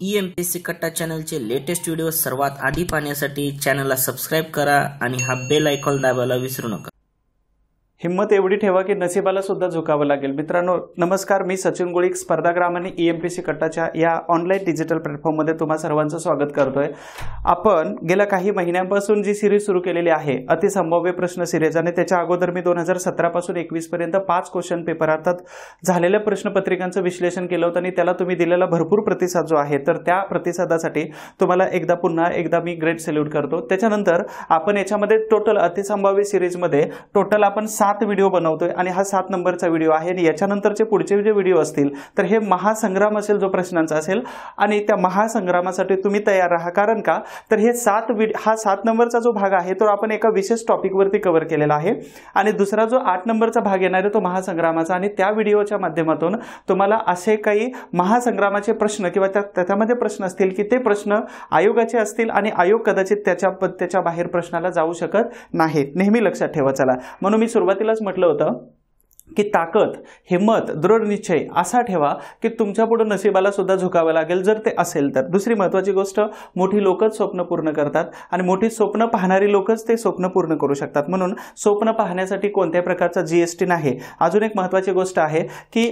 EMPSC कट्टा चॅनलचे latest video सर्वात आधी पाहण्यासाठी चॅनलला सबस्क्राइब करा आणि हा बेल आयकॉन दाबायला विसरू नका। हिम्मत एवढी ठेवा की नशिबाला सुद्धा झुकावं लागेल। मित्रांनो नमस्कार, मी सचिन गोळीक स्पर्धाग्राम आणि EMPSC कट्टाच्या या ऑनलाईन डिजिटल प्लॅटफॉर्ममध्ये तुम्हा सर्वांचं स्वागत करतोय। आपण गेल्या काही महिन्यांपासून जी सिरीज सुरू केलेली आहे अतिसंभाव्य प्रश्न सिरीज, आणि त्याच्या अगोदर मी 2017 पासून 21 पर्यंत 5 क्वेश्चन पेपर अर्थात झालेल्या प्रश्नपत्रिकांचं विश्लेषण केलं होतं आणि त्याला तुम्ही दिलेला भरपूर प्रतिसाद जो आहे, तर त्या प्रतिसादासाठी तुम्हाला पुन्हा एकदा मी ग्रेट सॅल्यूट करतो। त्याच्यानंतर आपण याच्यामध्ये टोटल अतिसंभाव्य सिरीजमध्ये टोटल आपण 7 व्हिडिओ बनवतोय आणि हा 7 नंबरचा व्हिडिओ आहे आणि याच्यानंतरचे पुढचे जे व्हिडिओ असतील तर हे महासंग्राम असेल, जो प्रश्नांचा असेल, आणि त्या महासंग्रामासाठी तुम्ही तयार राहा। कारण का तर हे 7 नंबरचा जो भाग आहे तो आपण एका विशेष टॉपिक वरती कव्हर केलेला आहे आणि दुसरा जो 8 नंबरचा भाग येणार आहे तो महासंग्रामाचा, आणि त्या व्हिडिओच्या माध्यमातून तुम्हाला असे काही महासंग्रामाचे प्रश्न किंवा त्याच्यामध्ये प्रश्न असतील की ते प्रश्न आयोगाचे असतील आणि आयोग कदाचित त्याच्या बाहेर प्रश्नाला जाऊ शकत नाही, नेहमी लक्षात ठेवा। चला, म्हणून मी सुरुवातीलाच म्हटलं होतं की ताकद, हिम्मत, दृढ निश्चय असा ठेवा की तुमच्या पुढे नशिबाला सुद्धा झुकावं लागेल जर ते असेल तर। दुसरी महत्त्वाची गोष्ट, मोठी लोकच स्वप्न पूर्ण करतात आणि मोठी स्वप्न पाहणारी लोकच ते स्वप्न पूर्ण करू शकतात, म्हणून स्वप्न पाहण्यासाठी कोणत्याही प्रकारचा GST नाही। अजून एक महत्त्वाची गोष्ट आहे की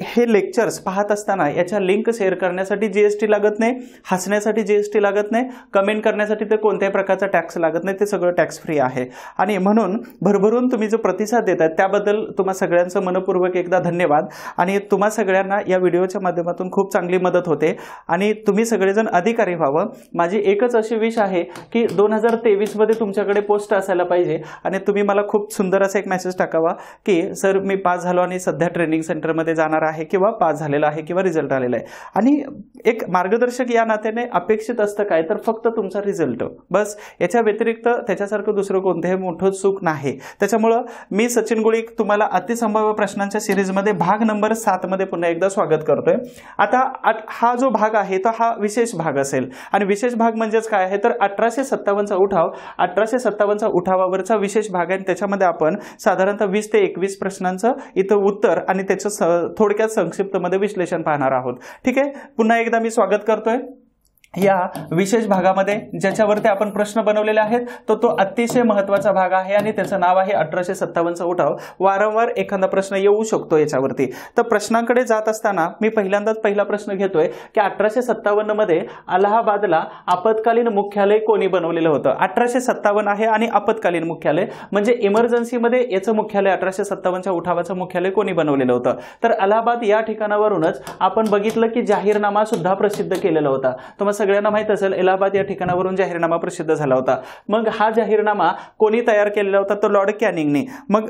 हे लेक्चर्स पाहत असताना याच्या लिंक शेअर करण्यासाठी GST लागत नाही, हसण्यासाठी GST लागत नाही, कमेंट करण्यासाठी ते कोणत्याही प्रकारचा टॅक्स लागत नाही, ते सगळं टॅक्स फ्री आहे। आणि म्हणून भरभरून तुम्ही जो प्रतिसाद देतात त्याबद्दल तुम्हा सगळ्यांचं मनपूर्वक एकदा धन्यवाद। आणि तुम्हा सगळ्यांना या व्हिडिओच्या माध्यमातून खूप चांगली मदत होते आणि तुम्ही सगळेजण अधिकारी व्हावं। माझी एकच अशी विश आहे की 2023 मध्ये तुमच्याकडे पोस्ट असायला पाहिजे आणि तुम्ही मला खूप सुंदर असा एक मेसेज टाकावा की सर मी पास झालो आणि सध्या ट्रेनिंग सेंटरमध्ये जाणार आहे किंवा पास झालेला आहे किंवा रिझल्ट आलेला आहे। आणि एक मार्गदर्शक या नात्याने अपेक्षित असतं काय तर फक्त तुमचा रिझल्ट, बस। याच्या व्यतिरिक्त त्याच्यासारखं दुसरं कोणतेही मोठं चूक नाही। त्याच्यामुळे मी सचिन गोळीक तुम्हाला अतिसंभाव्य प्रश्नांच्या सिरीजमध्ये भाग नंबर 7 मध्ये पुन्हा एकदा स्वागत करतोय। आता हा जो भाग आहे तो हा विशेष भाग असेल आणि विशेष भाग म्हणजेच काय आहे तर 1857चा उठाव, 1857चा उठावावरचा विशेष भाग आहे। त्याच्यामध्ये आपण साधारणतः 20 ते 21 प्रश्नांचं इथं उत्तर आणि त्याचं थोडक्यात संक्षिप्तमध्ये विश्लेषण पाहणार आहोत। ठीक आहे, पुन्हा एकदा मी स्वागत करतोय या विशेष भागामध्ये ज्याच्यावरती आपण प्रश्न बनवलेले आहेत तो अतिशय महत्त्वाचा भाग आहे आणि त्याचं नाव आहे 1857चा उठाव। वारंवार एखादा प्रश्न येऊ शकतो याच्यावरती, तर प्रश्नांकडे जात असताना मी पहिल्यांदाच पहिला प्रश्न घेतोय की 1857 मध्ये अलाहाबादला आपत्कालीन मुख्यालय कोणी बनवलेलं होतं। 1857 आहे आणि आपत्कालीन मुख्यालय म्हणजे इमर्जन्सीमध्ये याचं मुख्यालय 1857च्या उठावाचं मुख्यालय कोणी बनवलेलं होतं तर अलाहाबाद या ठिकाणावरूनच आपण बघितलं की जाहीरनामा सुद्धा प्रसिद्ध केलेला होता। तुम्हाला सगळ्यांना माहित असेल इलाहाबाद या ठिकाणावरून जाहीरनामा प्रसिद्ध झाला होता। मग हा जाहीरनामा कोणी तयार केलेला होता तर लॉर्ड कॅनिंगने। मग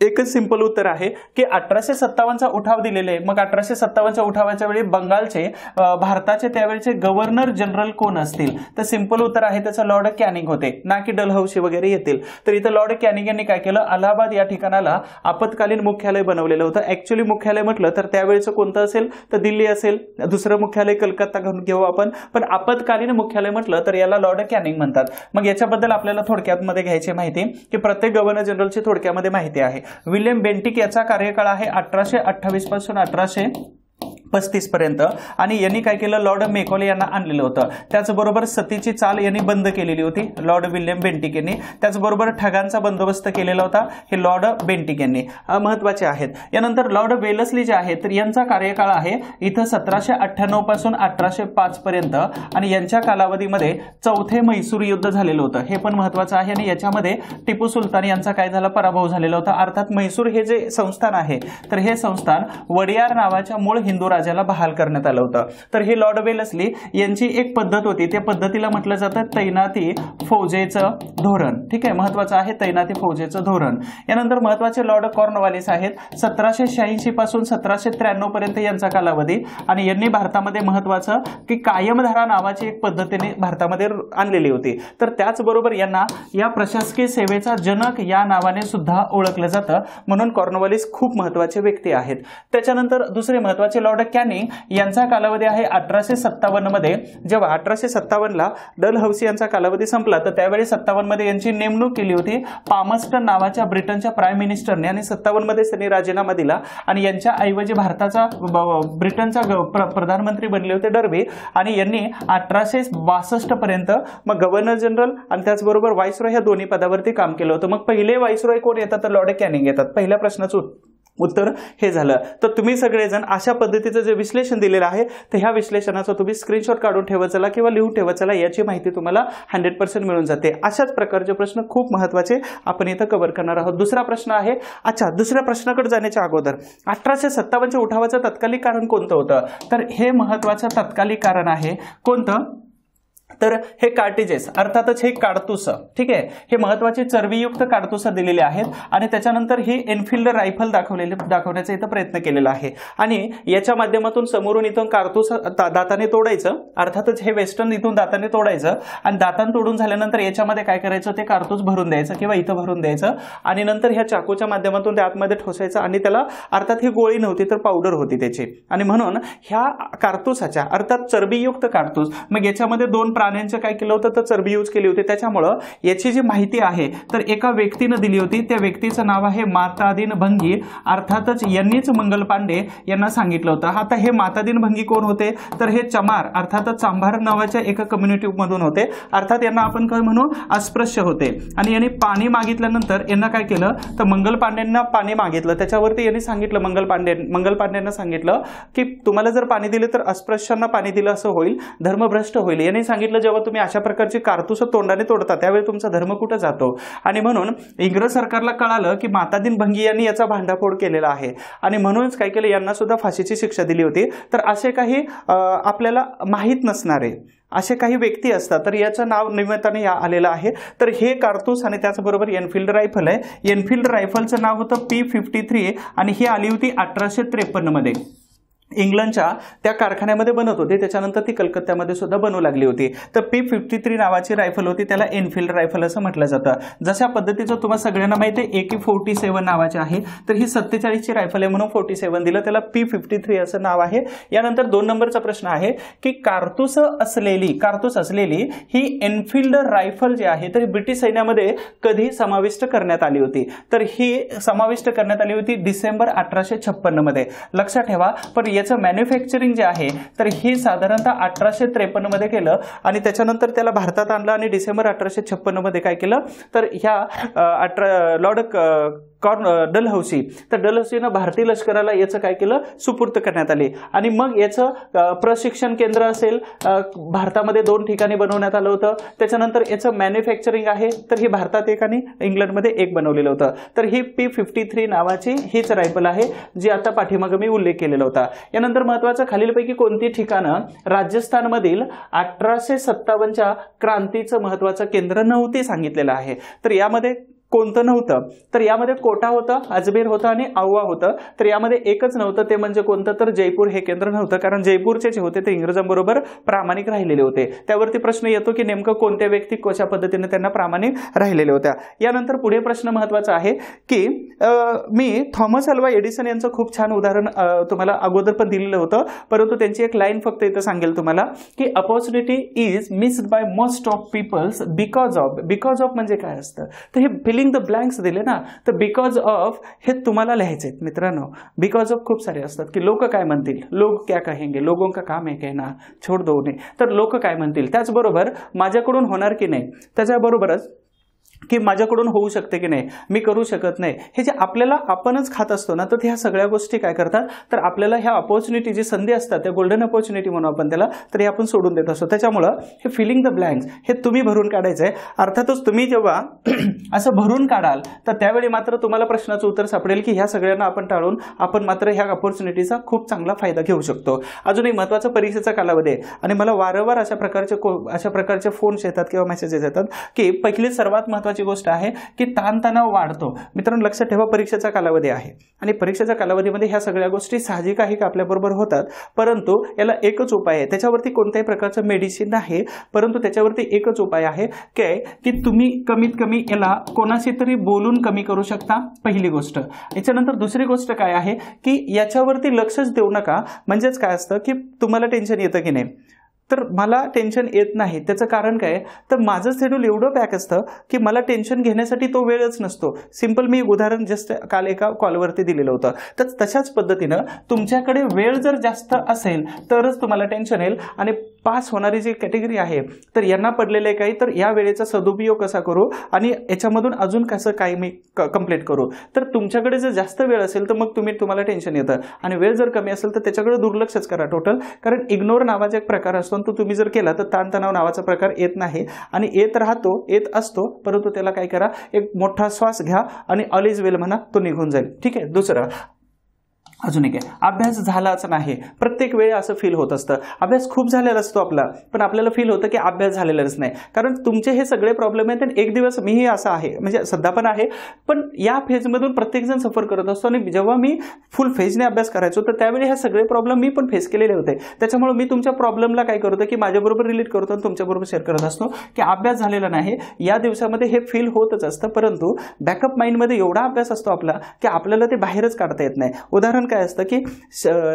एकच सिंपल उत्तर आहे की 1857चा उठाव दिलेले आहे। मग 1857च्या उठावाच्या वेळी बंगालचे भारताचे त्यावेळेचे गव्हर्नर जनरल कोण असतील तर सिंपल उत्तर आहे त्याचं लॉर्ड कॅनिंग होते, ना की डलहौसी वगैरे येतील। तर इथं लॉर्ड कॅनिंग यांनी काय केलं, अलाहाबाद या ठिकाणाला आपत्कालीन मुख्यालय बनवलेलं होतं। ऍक्च्युअली मुख्यालय म्हटलं तर त्यावेळेचं कोणतं असेल तर दिल्ली असेल, दुसरं मुख्यालय कलकत्ता घेऊ आपण, पण आपत्कालीन मुख्यालय म्हटलं तर याला लॉर्ड कॅनिंग म्हणतात। मग याच्याबद्दल आपल्याला थोडक्यात मध्ये घ्यायची माहिती की प्रत्येक गव्हर्नर जनरलची थोडक्यामध्ये माहिती आहे। विल्यम बेंटिक याचा कार्यकाळ आहे 1828 पासून 1835 पर्यंत आणि यांनी काय केलं, लॉर्ड मेकॉले यांना आणलेलं होतं। त्याचबरोबर सतीची चाल यांनी बंद केलेली होती लॉर्ड विल्यम बेंटिक यांनी। त्याचबरोबर ठगांचा बंदोबस्त केलेला होता हे लॉर्ड बेंटिक यांनी, महत्वाचे आहेत। यानंतर लॉर्ड वेलस्ली जे आहेत तर यांचा कार्यकाळ आहे इथं 1798 पासून 1805 पर्यंत आणि यांच्या कालावधीमध्ये चौथे म्हैसूर युद्ध झालेलं होतं, हे पण महत्वाचं आहे। आणि याच्यामध्ये टिपू सुलतान यांचा काय झाला, पराभव झालेला होता। अर्थात म्हैसूर हे जे संस्थान आहे तर हे संस्थान वडियार नावाच्या मूळ हिंदू राजाला बहाल करण्यात आलं होतं। तर हे लॉर्ड वेलस्ली यांची एक पद्धत होती, त्या पद्धतीला म्हटलं जातं तैनाती फौजेचं धोरण। ठीक आहे, महत्वाचं आहे तैनाती फौजेचं धोरण। यानंतर महत्वाचे लॉर्ड कॉर्नवालिस आहेत 1786 पासून 1793 पर्यंत यांचा कालावधी आणि यांनी भारतामध्ये महत्वाचं की कायमधारा नावाची एक पद्धतीने भारतामध्ये आणलेली होती। तर त्याचबरोबर यांना या प्रशासकीय सेवेचा जनक या नावाने सुद्धा ओळखलं जातं, म्हणून कॉर्नवालिस खूप महत्वाचे व्यक्ती आहेत। त्याच्यानंतर दुसरे महत्वाचे लॉर्ड कॅनिंग यांचा कालावधी आहे 1857 मध्ये. जेव्हा 1857ला डलहौसी यांचा कालावधी संपला तर त्यावेळी 57 मध्ये यांची नेमणूक केली होती पामस्टन नावाच्या ब्रिटनच्या प्राईम मिनिस्टरने आणि 57 मध्ये त्यांनी राजीनामा दिला आणि यांच्या ऐवजी भारताचा ब्रिटनचा प्रधानमंत्री बनले होते डर्बी आणि यांनी 1862 पर्यंत मग गव्हर्नर जनरल आणि त्याचबरोबर व्हाईसरॉय ह्या दोन्ही पदावरती काम केलं होतं. मग पहिले व्हाईसरॉय कोण येतात तर लॉर्ड कॅनिंग येतात. पहिल्या प्रश्नाचं उत्तर हे झालं. तर तुम्ही सगळेजण अशा पद्धतीचं जे विश्लेषण दिलेलं आहे तर ह्या विश्लेषणाचा तुम्ही स्क्रीनशॉट काढून ठेवत चला किंवा लिहून ठेवत चला, याची माहिती तुम्हाला 100% मिळून जाते. अशाच प्रकारचे प्रश्न खूप महत्त्वाचे आपण इथं कव्हर करणार आहोत. दुसरा प्रश्न आहे, अच्छा दुसऱ्या प्रश्नाकडे जाण्याच्या अगोदर 1857च्या उठावाचं तत्कालिक कारण कोणतं होतं तर हे महत्त्वाचं तत्कालिक कारण आहे कोणतं तर हे कार्टिजेस अर्थातच हे काडतुस. ठीक आहे, हे महत्त्वाचे चरबीयुक्त काडतुस दिलेले आहेत आणि त्याच्यानंतर ही एनफिल्ड रायफल दाखवण्याचा इथं प्रयत्न केलेला आहे आणि याच्या माध्यमातून समोरून इथून काडतुस दाताने तोडायचं. अर्थातच हे वेस्टर्न इथून दाताने तोडायचं आणि दातान तोडून झाल्यानंतर याच्यामध्ये काय करायचं ते काडतुस भरून द्यायचं किंवा इथं भरून द्यायचं आणि नंतर ह्या चाकूच्या माध्यमातून ते आतमध्ये ठोसायचं आणि त्याला अर्थात ही गोळी नव्हती तर पावडर होती त्याची आणि म्हणून ह्या काडतुसाच्या अर्थात चरबीयुक्त काडतुस मग याच्यामध्ये दोन प्राण्यांचं काय केलं होतं तर चरबी यूज केली होती. त्याच्यामुळं याची जी माहिती आहे तर एका व्यक्तीनं दिली होती. त्या व्यक्तीचं नाव आहे मातादीन भंगी. अर्थातच यांनीच मंगल पांडे यांना सांगितलं होतं. आता हे मातादीन भंगी कोण होते तर हे चमार अर्थातच चांभार नावाच्या एका कम्युनिटी मधून होते. अर्थात यांना आपण काय म्हणू अस्पृश्य होते आणि यांनी पाणी मागितल्यानंतर यांना काय केलं तर मंगल पांडेंना पाणी मागितलं. त्याच्यावरती यांनी सांगितलं मंगल पांडेंना सांगितलं की तुम्हाला जर पाणी दिले तर अस्पृश्यांना पाणी दिलं असं होईल, धर्मभ्रष्ट होईल. यांनी सांगितलं जेव्हा तुम्ही अशा प्रकारची कारतूस तोंडाने तोडता त्यावेळी तुमचा धर्म कुठे जातो आणि म्हणून इंग्रज सरकारला कळालं की मातादीन भंगी यांनी याचा भांडाफोड केलेला आहे आणि म्हणूनच काय केलं यांना सुद्धा फाशीची शिक्षा दिली होती. तर असे काही आपल्याला माहीत नसणारे असे काही व्यक्ती असतात तर याचं नाव निमित्ताने या आलेलं आहे. तर हे कारतूस आणि त्याचबरोबर एनफिल्ड रायफल आहे. एनफिल्ड रायफलचं नाव होतं P53 आणि ही आली होती 1853 मध्ये. इंग्लंडच्या त्या कारखान्यामध्ये बनत होते, त्याच्यानंतर ती कलकत्त्यामध्ये सुद्धा बनवू लागली होती. तर P53 नावाची रायफल होती, त्याला एनफिल्ड रायफल असं म्हटलं जातं. जशा पद्धतीचं तुम्हाला सगळ्यांना माहिती आहे AK-47 नावाची आहे तर ही 47ची रायफल आहे म्हणून 47 दिलं, त्याला P53 असं नाव आहे. यानंतर 2 नंबरचा प्रश्न आहे की कारतूस असलेली ही एनफिल्ड रायफल जी आहे तर ब्रिटिश सैन्यामध्ये कधी समाविष्ट करण्यात आली होती तर ही समाविष्ट करण्यात आली होती डिसेंबर 1856 मध्ये. लक्षात ठेवा. पण याचं मॅन्युफॅक्चरिंग जे आहे तर हे साधारणतः 1853 मध्ये केलं आणि त्याच्यानंतर त्याला भारतात आणलं आणि डिसेंबर 1856 मध्ये काय केलं तर ह्या लॉर्ड डलहौसी तर डलहौसीनं भारतीय लष्कराला याचं काय केलं सुपूर्द करण्यात आले आणि मग याचं प्रशिक्षण केंद्र असेल भारतामध्ये 2 ठिकाणी बनवण्यात आलं होतं. त्याच्यानंतर याचं मॅन्युफॅक्चरिंग आहे तर ही भारतात एक आणि इंग्लंडमध्ये एक बनवलेलं होतं. तर ही P53 नावाची हीच रायफल आहे जी आता पाठीमागे मी उल्लेख केलेला होता. यानंतर महत्वाचं खालीलपैकी कोणती ठिकाणं राजस्थानमधील 1857च्या क्रांतीचं महत्वाचं केंद्र नव्हते सांगितलेलं आहे. तर यामध्ये कोणतं नव्हतं तर यामध्ये कोटा होतं, अजमेर होतं आणि औवा होतं. तर यामध्ये एकच नव्हतं ते म्हणजे कोणतं तर जयपूर हे केंद्र नव्हतं कारण जयपूरचे जे होते ते इंग्रजांबरोबर प्रामाणिक राहिलेले होते. त्यावरती प्रश्न येतो की नेमकं कोणत्या व्यक्ती कशा पद्धतीने त्यांना प्रामाणिक राहिलेल्या होत्या. यानंतर पुढे प्रश्न महत्वाचा आहे की मी थॉमस अल्वा एडिसन यांचं खूप छान उदाहरण तुम्हाला अगोदर पण दिलेलं होतं परंतु त्यांची एक लाईन फक्त इथं सांगेल तुम्हाला की opportunity is missed by most of peoples because of म्हणजे काय असतं तर हे फिलिंग द ब्लँक्स दिले ना तर बिकॉज ऑफ हे तुम्हाला लिहायचे मित्रांनो. बिकॉज ऑफ खूप सारे असतात की लोक काय म्हणतील, लोक क्या कहेंगे, लोगों का काम है कहना छोड़ दो उन्हें. तर लोक काय म्हणतील, त्याचबरोबर माझ्याकडून होणार की नाही, त्याच्याबरोबरच की माझ्याकडून होऊ शकते की नाही, मी करू शकत नाही, हे जे आपल्याला आपणच खात असतो ना तर ह्या सगळ्या गोष्टी काय करतात तर आपल्याला ह्या अपॉर्च्युनिटी जी संधी असतात त्या गोल्डन अपॉर्च्युनिटी म्हणून आपण त्याला तर हे आपण सोडून देत असतो. त्याच्यामुळं हे फिलिंग द ब्लँक्स हे तुम्ही भरून काढायचं आहे. अर्थातच तुम्ही जेव्हा असं भरून काढाल तर त्यावेळी मात्र तुम्हाला प्रश्नाचं उत्तर सापडेल की ह्या सगळ्यांना आपण टाळून आपण मात्र ह्या अपॉर्च्युनिटीचा खूप चांगला फायदा घेऊ शकतो. अजून एक महत्त्वाचा परीक्षेचा कालावधी आहे आणि मला वारंवार अशा प्रकारचे फोन्स येतात किंवा मेसेजेस येतात की पहिली सर्वात महत्त्वाची गोष्ट आहे की ताणतणाव वाढतो. मित्रांनो लक्षात ठेवा, परीक्षेचा कालावधी आहे आणि परीक्षेच्या कालावधीमध्ये ह्या सगळ्या गोष्टी साहजिक आहे की आपल्याबरोबर होतात, परंतु याला एकच उपाय आहे. त्याच्यावरती कोणत्याही प्रकारचं मेडिसिन नाही, परंतु त्याच्यावरती एकच उपाय आहे की तुम्ही कमीत कमी याला कोणाशी तरी बोलून कमी करू शकता, पहिली गोष्ट. याच्यानंतर दुसरी गोष्ट काय आहे की याच्यावरती लक्षच देऊ नका. म्हणजेच काय असतं की तुम्हाला टेन्शन येतं की नाही, तर मला टेन्शन येत नाही. त्याचं कारण काय, तर माझं शेड्यूल एवढं पॅक असतं की मला टेन्शन घेण्यासाठी तो वेळच नसतो. सिंपल मी उदाहरण जस्ट काल एका कॉलवरती दिलेलं होतं. तर तशाच पद्धतीनं तुमच्याकडे वेळ जर जास्त असेल तरच तुम्हाला टेन्शन येईल. आणि पास होणारी जी कॅटेगरी आहे तर यांना पडलेलं आहे काही, तर या वेळेचा सदुपयोग कसा करू आणि याच्यामधून अजून कसं काय मी कंप्लीट करू. तर तुमच्याकडे जर जास्त वेळ असेल तर मग तुम्हाला टेन्शन येतं, आणि वेळ जर कमी असेल तर त्याच्याकडे दुर्लक्षच करा टोटल. कारण इग्नोर नावाचा एक प्रकार असतो, तो तुम्ही जर केला तर ताणतणाव नावाचा प्रकार येत नाही, आणि येत असतो, परंतु त्याला काय करा, एक मोठा श्वास घ्या आणि ऑल इज वेल म्हणा, तो निघून जाईल. ठीक आहे. दुसरं अजून एक आहे, अभ्यास झालाच नाही. प्रत्येक वेळी असं फील होत असतं. अभ्यास खूप झालेला असतो आपला, पण आपल्याला फील होतं की अभ्यास झालेलाच नाही. कारण तुमचे हे सगळे प्रॉब्लेम आहेत. आणि एक दिवस मीही असं आहे, म्हणजे सध्या पण आहे, पण या फेजमधून प्रत्येकजण सफर करत असतो. आणि जेव्हा मी फुल फेजने अभ्यास करायचो तर त्यावेळी हे सगळे प्रॉब्लेम मी पण फेस केलेले होते. त्याच्यामुळे मी तुमच्या प्रॉब्लेमला काय करतो की माझ्याबरोबर रिलेट करतो आणि तुमच्याबरोबर शेअर करत असतो की अभ्यास झालेला नाही. या दिवसामध्ये हे फील होतच असतं, परंतु बॅकअप माइंडमध्ये एवढा अभ्यास असतो आपला की आपल्याला ते बाहेरच काढता येत नाही. उदाहरण काय असतं की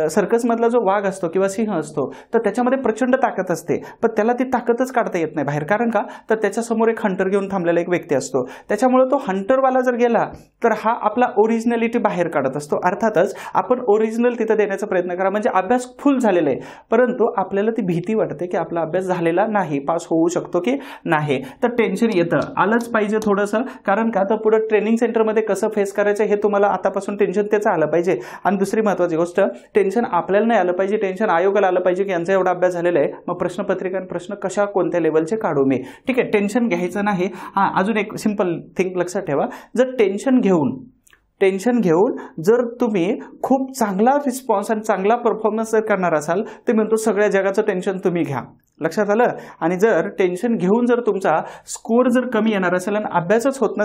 सर्कसमधला जो वाघ असतो किंवा सिंह असतो तर त्याच्यामध्ये प्रचंड ताकद असते, पण त्याला ती ताकदच काढता येत नाही बाहेर. कारण का, तर त्याच्यासमोर एक हंटर घेऊन थांबलेला एक व्यक्ती असतो. त्याच्यामुळे तो हंटरवाला जर गेला तर हा आपला ओरिजिनॅलिटी बाहेर काढत असतो. अर्थातच आपण ओरिजिनल तिथं देण्याचा प्रयत्न करा. म्हणजे अभ्यास फुल झालेला आहे, परंतु आपल्याला ती भीती वाटते की आपला अभ्यास झालेला नाही, पास होऊ शकतो की नाही. तर टेन्शन येतं, आलंच पाहिजे थोडंसं. कारण का, तर पुढे ट्रेनिंग सेंटरमध्ये कसं फेस करायचं हे तुम्हाला आतापासून टेन्शन त्याचं आलं पाहिजे. आणि दुसरी महत्त्वाची गोष्ट, टेन्शन आपल्याला नाही आलं पाहिजे, टेन्शन आयोगाला आलं पाहिजे की यांचा एवढा अभ्यास झालेला आहे, मग प्रश्नपत्रिका आणि प्रश्न कशा कोणत्या लेवलचे काढू मी. ठीक आहे, टेन्शन घ्यायचं नाही. अजून एक सिंपल थिंग लक्षात ठेवा, जर टेन्शन घेऊन जर तुम्ही खूप चांगला रिस्पॉन्स आणि चांगला परफॉर्मन्स जर करणार असाल तर म्हणतो सगळ्या जगाचं टेन्शन तुम्ही घ्या. लक्षात आलं. आणि जर टेन्शन घेऊन जर तुमचा स्कोअर जर कमी येणार असेल आणि अभ्यासच होत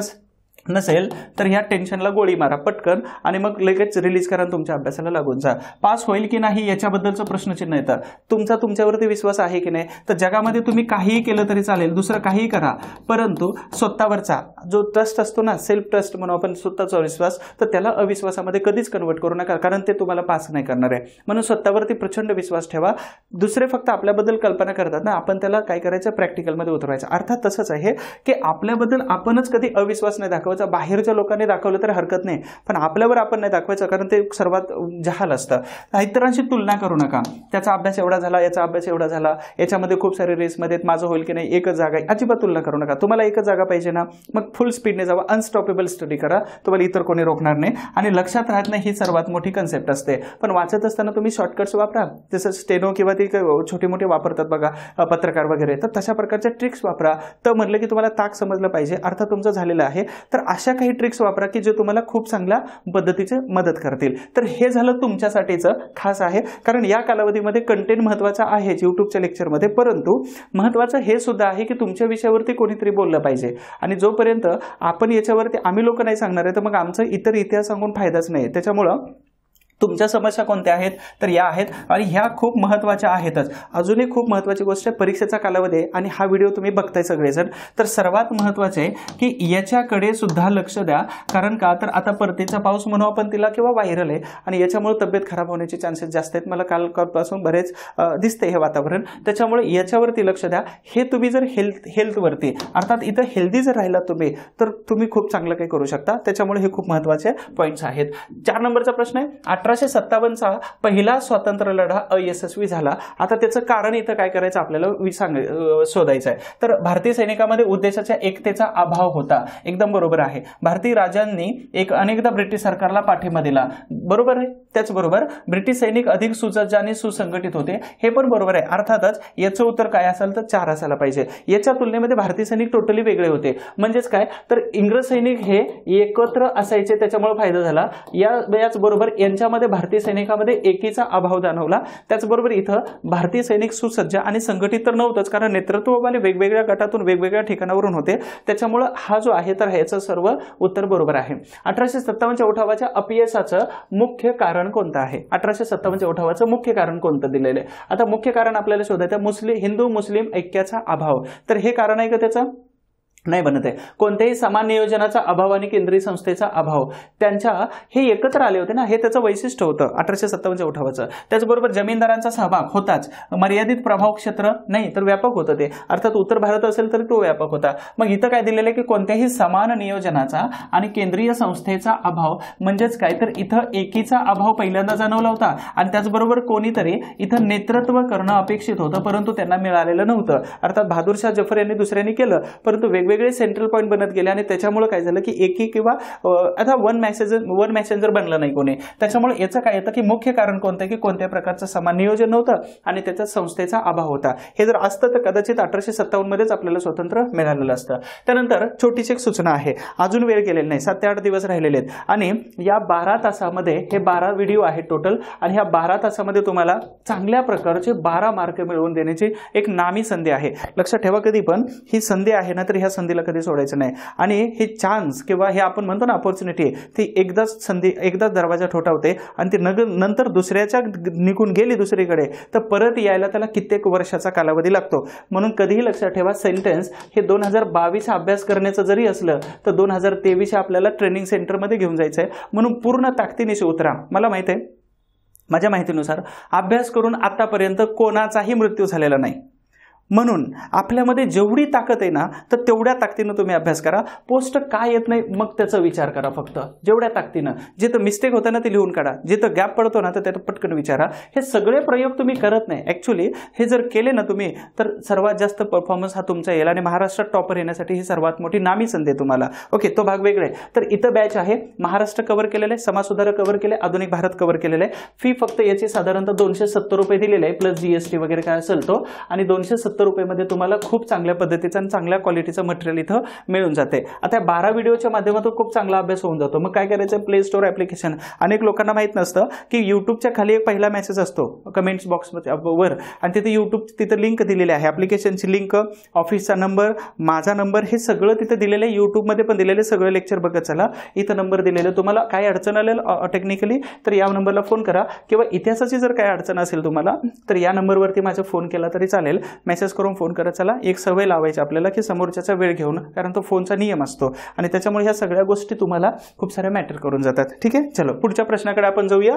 नसेल तर ह्या टेन्शनला गोळी मारा पटकन आणि मग लगेच रिलीज करा, तुमच्या अभ्यासाला लागून जा. पास होईल की नाही याच्याबद्दलचं प्रश्नचिन्ह येतं. तुमच्यावरती विश्वास आहे की नाही. तर जगामध्ये तुम्ही काहीही केलं तरी चालेल, दुसरं काहीही करा, परंतु स्वतःवरचा जो ट्रस्ट असतो ना, सेल्फ ट्रस्ट म्हणून आपण, स्वतःचा विश्वास, तर त्याला अविश्वासामध्ये कधीच कन्वर्ट करू नका, कारण ते तुम्हाला पास नाही करणार आहे. म्हणून स्वतःवरती प्रचंड विश्वास ठेवा. दुसरे फक्त आपल्याबद्दल कल्पना करतात ना, आपण त्याला काय करायचं, प्रॅक्टिकलमध्ये उतरवायचं. अर्थात तसंच आहे की आपल्याबद्दल आपणच कधी अविश्वास नाही दाखवायचा. बाहेरच्या लोकांनी दाखवलं तर हरकत नाही, पण आपल्यावर आपण नाही दाखवायचं, कारण ते सर्वात जहाल असतं. इतरांशी तुलना करू नका. त्याचा अभ्यास एवढा झाला, याचा अभ्यास एवढा झाला, याच्यामध्ये खूप सारे रेसमध्ये माझं होईल की नाही, एकच जागा आहे, अजिबात तुलना करू नका. तुम्हाला एकच जागा पाहिजे ना, मग फुल स्पीडने जावा, अनस्टॉपेबल स्टडी करा, तुम्हाला इतर कोणी रोखणार नाही. आणि लक्षात राहत नाही ही सर्वात मोठी कन्सेप्ट असते. पण वाचत असताना तुम्ही शॉर्टकट्स वापरा, जसं स्टेनो किंवा ती छोटे मोठे वापरतात बघा पत्रकार वगैरे, तर तशा प्रकारच्या ट्रिक्स वापरा. तर म्हणलं की तुम्हाला ताक समजलं पाहिजे, अर्थ तुमचं झालेलं आहे, तर अशा काही ट्रिक्स वापरा की जे तुम्हाला खूप चांगल्या पद्धतीचे मदत करतील. तर हे झालं तुमच्यासाठीचं खास आहे, कारण या कालावधीमध्ये कंटेंट महत्त्वाचा आहे यूट्यूबच्या लेक्चरमध्ये, परंतु महत्त्वाचं हे सुद्धा आहे की तुमच्या विषयावरती कोणीतरी बोललं पाहिजे. आणि जोपर्यंत आपण याच्यावरती आम्ही लोक नाही सांगणार आहे, तर मग आमचा इतर इतिहास सांगून फायदाच नाही. त्याच्यामुळं तुमच्या समस्या कोणत्या आहेत तर या आहेत, आणि ह्या खूप महत्त्वाच्या आहेतच. अजूनही खूप महत्त्वाची गोष्ट आहे, परीक्षेचा कालावधी आहे आणि हा व्हिडिओ तुम्ही बघताय सगळेजण, तर सर्वात महत्त्वाचे आहे की याच्याकडे सुद्धा लक्ष द्या. कारण का, तर आता परतीचा पाऊस म्हणू आपण तिला, किंवा व्हायरल आहे, आणि याच्यामुळे तब्येत खराब होण्याचे चान्सेस जास्त आहेत. मला कालपासून बरेच दिसते हे वातावरण, त्याच्यामुळे याच्यावरती लक्ष द्या. हे तुम्ही जर हेल्थवरती, अर्थात इथं हेल्दी जर राहिला तुम्ही, तर तुम्ही खूप चांगलं काही करू शकता. त्याच्यामुळे हे खूप महत्त्वाचे पॉईंट्स आहेत. 4 नंबरचा प्रश्न आहे, 1857चा पहिला स्वातंत्र्य लढा अयशस्वी झाला. आता त्याचं कारण इथं काय करायचं आपल्याला शोधायचं आहे. तर भारतीय सैनिकांमध्ये उद्देशाच्या एकतेचा अभाव होता. एकदम बरोबर आहे. भारतीय राजांनी अनेकदा ब्रिटिश सरकारला पाठिंबा दिला. बरोबर आहे. त्याचबरोबर ब्रिटिश सैनिक अधिक सुसज्ज आणि सुसंघटित होते. हे पण बरोबर आहे. अर्थातच याचं उत्तर काय असेल तर 4 असायला पाहिजे. याच्या तुलनेमध्ये भारतीय सैनिक टोटली वेगळे होते. म्हणजेच काय, तर इंग्रज सैनिक हे एकत्र असायचे, त्याच्यामुळे फायदा झाला. याच बरोबर यांच्यामध्ये युद्धामध्ये भारतीय सैनिकांमध्ये एकीचा अभाव जाणवला. त्याचबरोबर इथं भारतीय सैनिक सुसज्ज आणि संघटित तर नव्हतंच, कारण नेतृत्ववाले वेगवेगळ्या गटातून वेगवेगळ्या ठिकाणावरून होते. त्याच्यामुळे हा जो आहे तर ह्याचं सर्व उत्तर बरोबर आहे. 1857च्या उठावाच्या अपयशाचं मुख्य कारण कोणतं आहे? 1857च्या उठावाचं मुख्य कारण कोणतं दिलेलं आहे? आता मुख्य कारण आपल्याला शोधायचं हिंदू मुस्लिम ऐक्याचा अभाव. तर हे कारण आहे का त्याचं? नाही बनत आहे. कोणत्याही समान नियोजनाचा अभाव आणि केंद्रीय संस्थेचा अभाव, त्यांच्या हे एकत्र आले होते ना, हे त्याचं वैशिष्ट्य होतं 1857च्या उठावाचं. त्याचबरोबर जमीनदारांचा सहभाग होताच, मर्यादित प्रभाव क्षेत्र नाही तर व्यापक होतं ते, अर्थात उत्तर भारत असेल तरी तो व्यापक होता. मग इथं काय दिलेलं आहे की कोणत्याही समान नियोजनाचा आणि केंद्रीय संस्थेचा अभाव, म्हणजेच काय तर इथं एकीचा अभाव पहिल्यांदा जाणवला होता. आणि त्याचबरोबर कोणीतरी इथं नेतृत्व करणं अपेक्षित होतं, परंतु त्यांना मिळालेलं नव्हतं. अर्थात बहादूरशाह जफर यांनी दुसऱ्यांनी केलं, परंतु वेगवेगळे सेंट्रल पॉईंट बनत गेले आणि त्याच्यामुळे काय झालं की एकी किंवा आता वन मॅसेंजर बनलं नाही कोणी. त्याच्यामुळे याचं काय येतं की मुख्य कारण कोणतं की कोणत्या प्रकारचं समान नियोजन नव्हतं आणि त्याच्या संस्थेचा अभाव होता. हे जर असतं तर कदाचित 1857 मध्येच आपल्याला स्वातंत्र्य मिळालेलं असतं. त्यानंतर छोटीशी एक सूचना आहे, अजून वेळ गेलेली नाही, 7 ते 8 दिवस राहिलेले आहेत आणि या 12 तासामध्ये हे 12 व्हिडिओ आहेत टोटल, आणि ह्या 12 तासामध्ये तुम्हाला चांगल्या प्रकारचे 12 मार्क मिळवून देण्याची एक नामी संधी आहे. लक्षात ठेवा, कधी पण ही संधी आहे ना तर ह्या संधीला कधी सोडायचं नाही. आणि हे चान्स किंवा हे आपण म्हणतो ना ऑपॉर्च्युनिटी, ती एकदाच दरवाजा ठोठावते आणि ती नंतर दुसऱ्याच्या निघून गेली दुसरीकडे तर परत यायला त्याला कित्येक वर्षाचा कालावधी लागतो. म्हणून कधीही लक्षात ठेवा, सेंटेन्स हे 2022 अभ्यास करण्याचं जरी असलं तर 2023 आपल्याला ट्रेनिंग सेंटरमध्ये घेऊन जायचं आहे. म्हणून पूर्ण ताकदीनिशी उतरा. मला माहिती आहे, माझ्या माहितीनुसार अभ्यास करून आतापर्यंत कोणाचाही मृत्यू झालेला नाही. म्हणून आपल्यामध्ये जेवढी ताकद आहे ना तर तेवढ्या ताकदीनं तुम्ही अभ्यास करा. पोस्ट काय येत नाही मग त्याचा विचार करा. फक्त जेवढ्या ताकदीनं, जिथं मिस्टेक होतं ना ते लिहून काढा, जिथं गॅप पडतो ना तर त्यात पटकन विचारा. हे सगळे प्रयोग तुम्ही करत नाही. ॲक्च्युली हे जर केले ना तुम्ही तर सर्वात जास्त परफॉर्मन्स हा तुमचा येईल आणि महाराष्ट्रात टॉपर येण्यासाठी ही सर्वात मोठी नामी संधी आहे तुम्हाला. ओके, तो भाग वेगळे. तर इथं बॅच आहे, महाराष्ट्र कव्हर केलेलं आहे, समाजसुधारक कव्हर केले, आधुनिक भारत कव्हर केलेलं आहे. फी फक्त याची साधारणतः 270 रुपये दिलेले आहे, प्लस GST वगैरे काय असेल तो. आणि 270 रुपयामध्ये तुम्हाला खूप चांगल्या पद्धतीचं आणि चांगल्या क्वालिटीचं मटेरियल इथं मिळून जाते. आता 12 व्हिडिओच्या माध्यमातून खूप चांगला अभ्यास होऊन जातो. मग काय करायचं, प्ले स्टोर ॲप्लिकेशन. अनेक लोकांना माहित नसतं की यूट्यूबच्या खाली एक पहिला मेसेज असतो कमेंट्स बॉक्समध्ये वर, आणि तिथे यूट्यूब तिथं लिंक दिलेली आहे, ॲप्लिकेशनची लिंक, ऑफिसचा नंबर, माझा नंबर, हे सगळं तिथं दिलेलं आहे. यूट्यूबमध्ये पण दिलेले सगळे लेक्चर बघत चला. इथं नंबर दिलेला, तुम्हाला काय अडचण आलेल टेक्निकली तर या नंबरला फोन करा, किंवा इतिहासाची जर काय अडचण असेल तुम्हाला तर या नंबरवरती माझा फोन केला तरी चालेल. मेसेज करून फोन करत चला. एक सवय लावायची आपल्याला की समोरच्याचा वेळ घेऊन, कारण तो फोनचा नियम असतो आणि त्याच्यामुळे ह्या सगळ्या गोष्टी तुम्हाला खूप साऱ्या मॅटर करून जातात. ठीक आहे, चलो पुढच्या प्रश्नाकडे आपण जाऊया.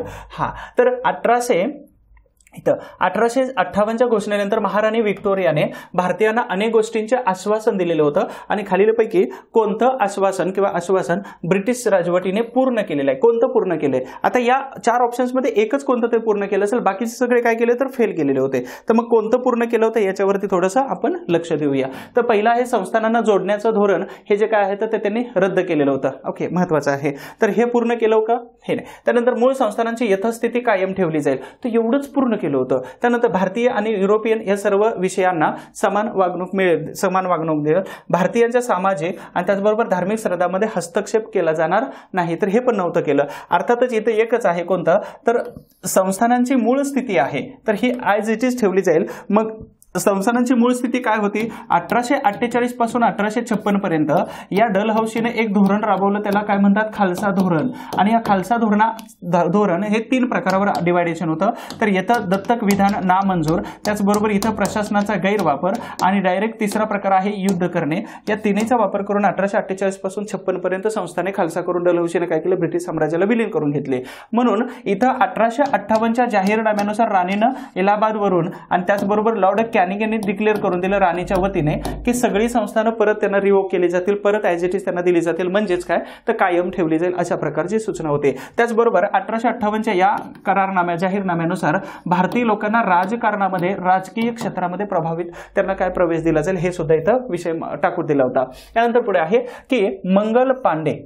तर 1858च्या घोषणेनंतर महाराणी व्हिक्टोरियाने भारतीयांना अनेक गोष्टींचे आश्वासन दिलेलं होतं आणि खालीलपैकी कोणतं आश्वासन ब्रिटिश राजवटीने पूर्ण केलेलं आहे? कोणतं पूर्ण केलंय? आता या 4 ऑप्शन्समध्ये एकच कोणतं ते पूर्ण केलं असेल, बाकीचे सगळे काय केले तर फेल केलेले होते. तर मग कोणतं पूर्ण केलं होतं याच्यावरती थोडंसं आपण लक्ष देऊया. तर पहिला आहे संस्थानांना जोडण्याचं धोरण, हे जे काय आहे तर ते त्यांनी रद्द केलेलं होतं. ओके, महत्वाचं आहे. तर हे पूर्ण केलं का? हे नाही. त्यानंतर मूळ संस्थानांची यथास्थिती कायम ठेवली जाईल, तर एवढंच पूर्ण केलं होतं. त्यानंतर भारतीय आणि युरोपियन या सर्व विषयांना समान वागणूक मिळेल. भारतीयांच्या सामाजिक आणि त्याचबरोबर धार्मिक श्रद्धांमध्ये हस्तक्षेप केला जाणार नाही, तर हे पण नव्हतं केलं. अर्थातच इथे एकच आहे, कोणतं तर संस्थानांची मूळ स्थिती आहे तर ही ॲज इट इज ठेवली जाईल. मग संस्थानांची मूळ स्थिती काय होती? 1848 पासून 1856 पर्यंत या डलहौसीने एक धोरण राबवलं, त्याला काय म्हणतात? खालसा धोरण. आणि या खालसा धोरण हे 3 प्रकारावर डिवायडेशन होतं. तर येतं दत्तक विधान नामंजूर, त्याचबरोबर इथं प्रशासनाचा गैरवापर, आणि डायरेक्ट तिसरा प्रकार आहे युद्ध करणे. या तिन्हीचा वापर करून 1848 पासून 56 पर्यंत संस्थाने खालसा करून डलहौसीने काय केलं? ब्रिटिश साम्राज्याला विलीन करून घेतले. म्हणून इथं 1858च्या जाहीरनाम्यानुसार राणीनं इलाहाबादवरून आणि त्याचबरोबर लॉर्ड कॅनिंग यांनी डिक्लेअर करून दिलं राणीच्या वतीने की सगळी संस्थानं परत त्यांना रिवोक केली जातील, परत ॲज इट इज त्यांना दिली जातील, म्हणजेच काय तर कायम ठेवली जाईल, अशा प्रकारची सूचना होते. त्याचबरोबर 1858च्या या जाहीरनाम्यानुसार भारतीय लोकांना राजकारणामध्ये, राजकीय क्षेत्रामध्ये त्यांना काय प्रवेश दिला जाईल, हे सुद्धा इथं विषय टाकून दिला होता. त्यानंतर पुढे आहे की मंगल पांडे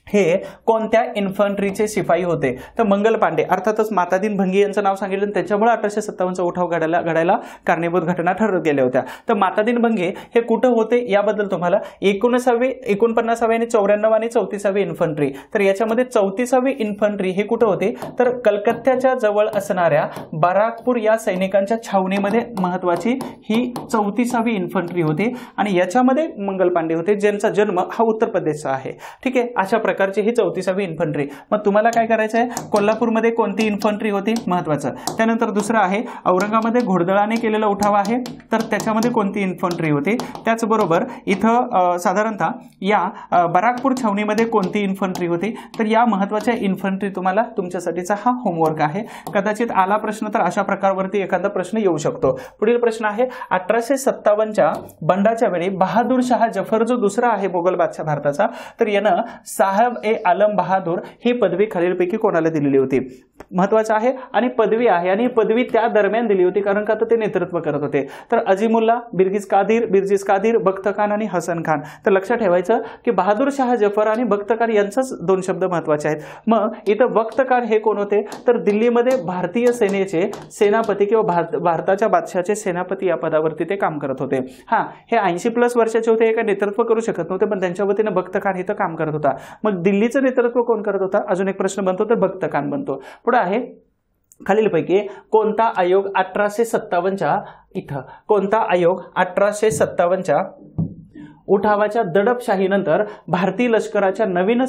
हे कोणत्या इन्फंट्रीचे शिपाई होते? तर मंगल पांडे, अर्थातच मातादीन भंगी यांचं नाव सांगितलं, त्याच्यामुळे 1857चा उठाव घडायला कारणीभूत घटना ठरत गेल्या होत्या. तर मातादीन भंगे हे कुठं होते याबद्दल तुम्हाला 49वी, 49वी आणि 94 आणि 34वी इन्फंट्री. तर याच्यामध्ये 34वी इन्फंट्री हे कुठं होते? तर कलकत्त्याच्या जवळ असणाऱ्या बाराकपूर या सैनिकांच्या छावणीमध्ये महत्वाची ही 34वी इन्फंट्री होती आणि याच्यामध्ये मंगल पांडे होते, ज्यांचा जन्म हा उत्तर प्रदेशचा आहे. ठीक आहे, अशा प्रकारची ही 34वी इन्फंट्री. मग तुम्हाला काय करायचं आहे? कोल्हापूरमध्ये कोणती इन्फंट्री होती? महत्वाचं. त्यानंतर दुसरं आहे औरंगाबादमध्ये घोडदळाने केलेला उठाव आहे, तर त्याच्यामध्ये कोणती इन्फंट्री होती? त्याचबरोबर इथं साधारणतः या बाराकपूर छावणीमध्ये कोणती इन्फंट्री होती? तर या महत्वाच्या इन्फंट्री तुम्हाला तुमच्यासाठीचा हा होमवर्क आहे. कदाचित आला प्रश्न तर अशा प्रकारवरती एखादा प्रश्न येऊ शकतो. पुढील प्रश्न आहे 1857च्या बंडाच्या वेळी बहादूर शाह जफर जो दुसरा आहे मोगल बादशाह भारताचा, तर यानं साहेब ए आलम बहादूर ही पदवी खालीलपैकी कोणाला दिलेली होती? महत्वाचं आहे आणि पदवी आहे आणि पदवी त्या दरम्यान दिली होती कारण का ते नेतृत्व करत होते. तर अजीमुल्ला, बिर्जिस कादिर, बख्त खान आणि हसन खान. तर लक्षात ठेवायचं की बहादूर शाह जफर आणि बख्त खान यांचाच दोन शब्द महत्वाचे आहेत. मग इथं बख्त खान हे कोण होते? तर दिल्लीमध्ये भारतीय सेनेचे सेनापती किंवा भारताच्या बादशाहाचे सेनापती या पदावरती ते काम करत होते. हा, हे 80+ वर्षाचे होते, हे नेतृत्व करू शकत नव्हते, पण त्यांच्या वतीने बख्त खान इथं काम करत होता. मग दिल्लीचं नेतृत्व कोण करत होता? अजून एक प्रश्न बनतो, तर बख्त खान बनतो. पुढे आहे खालीलपैकी कोणता आयोग 1857च्या इथं कोणता आयोग 1857च्या उठावाच्या दडपशाहीनंतर भारतीय लष्कराच्या नव्या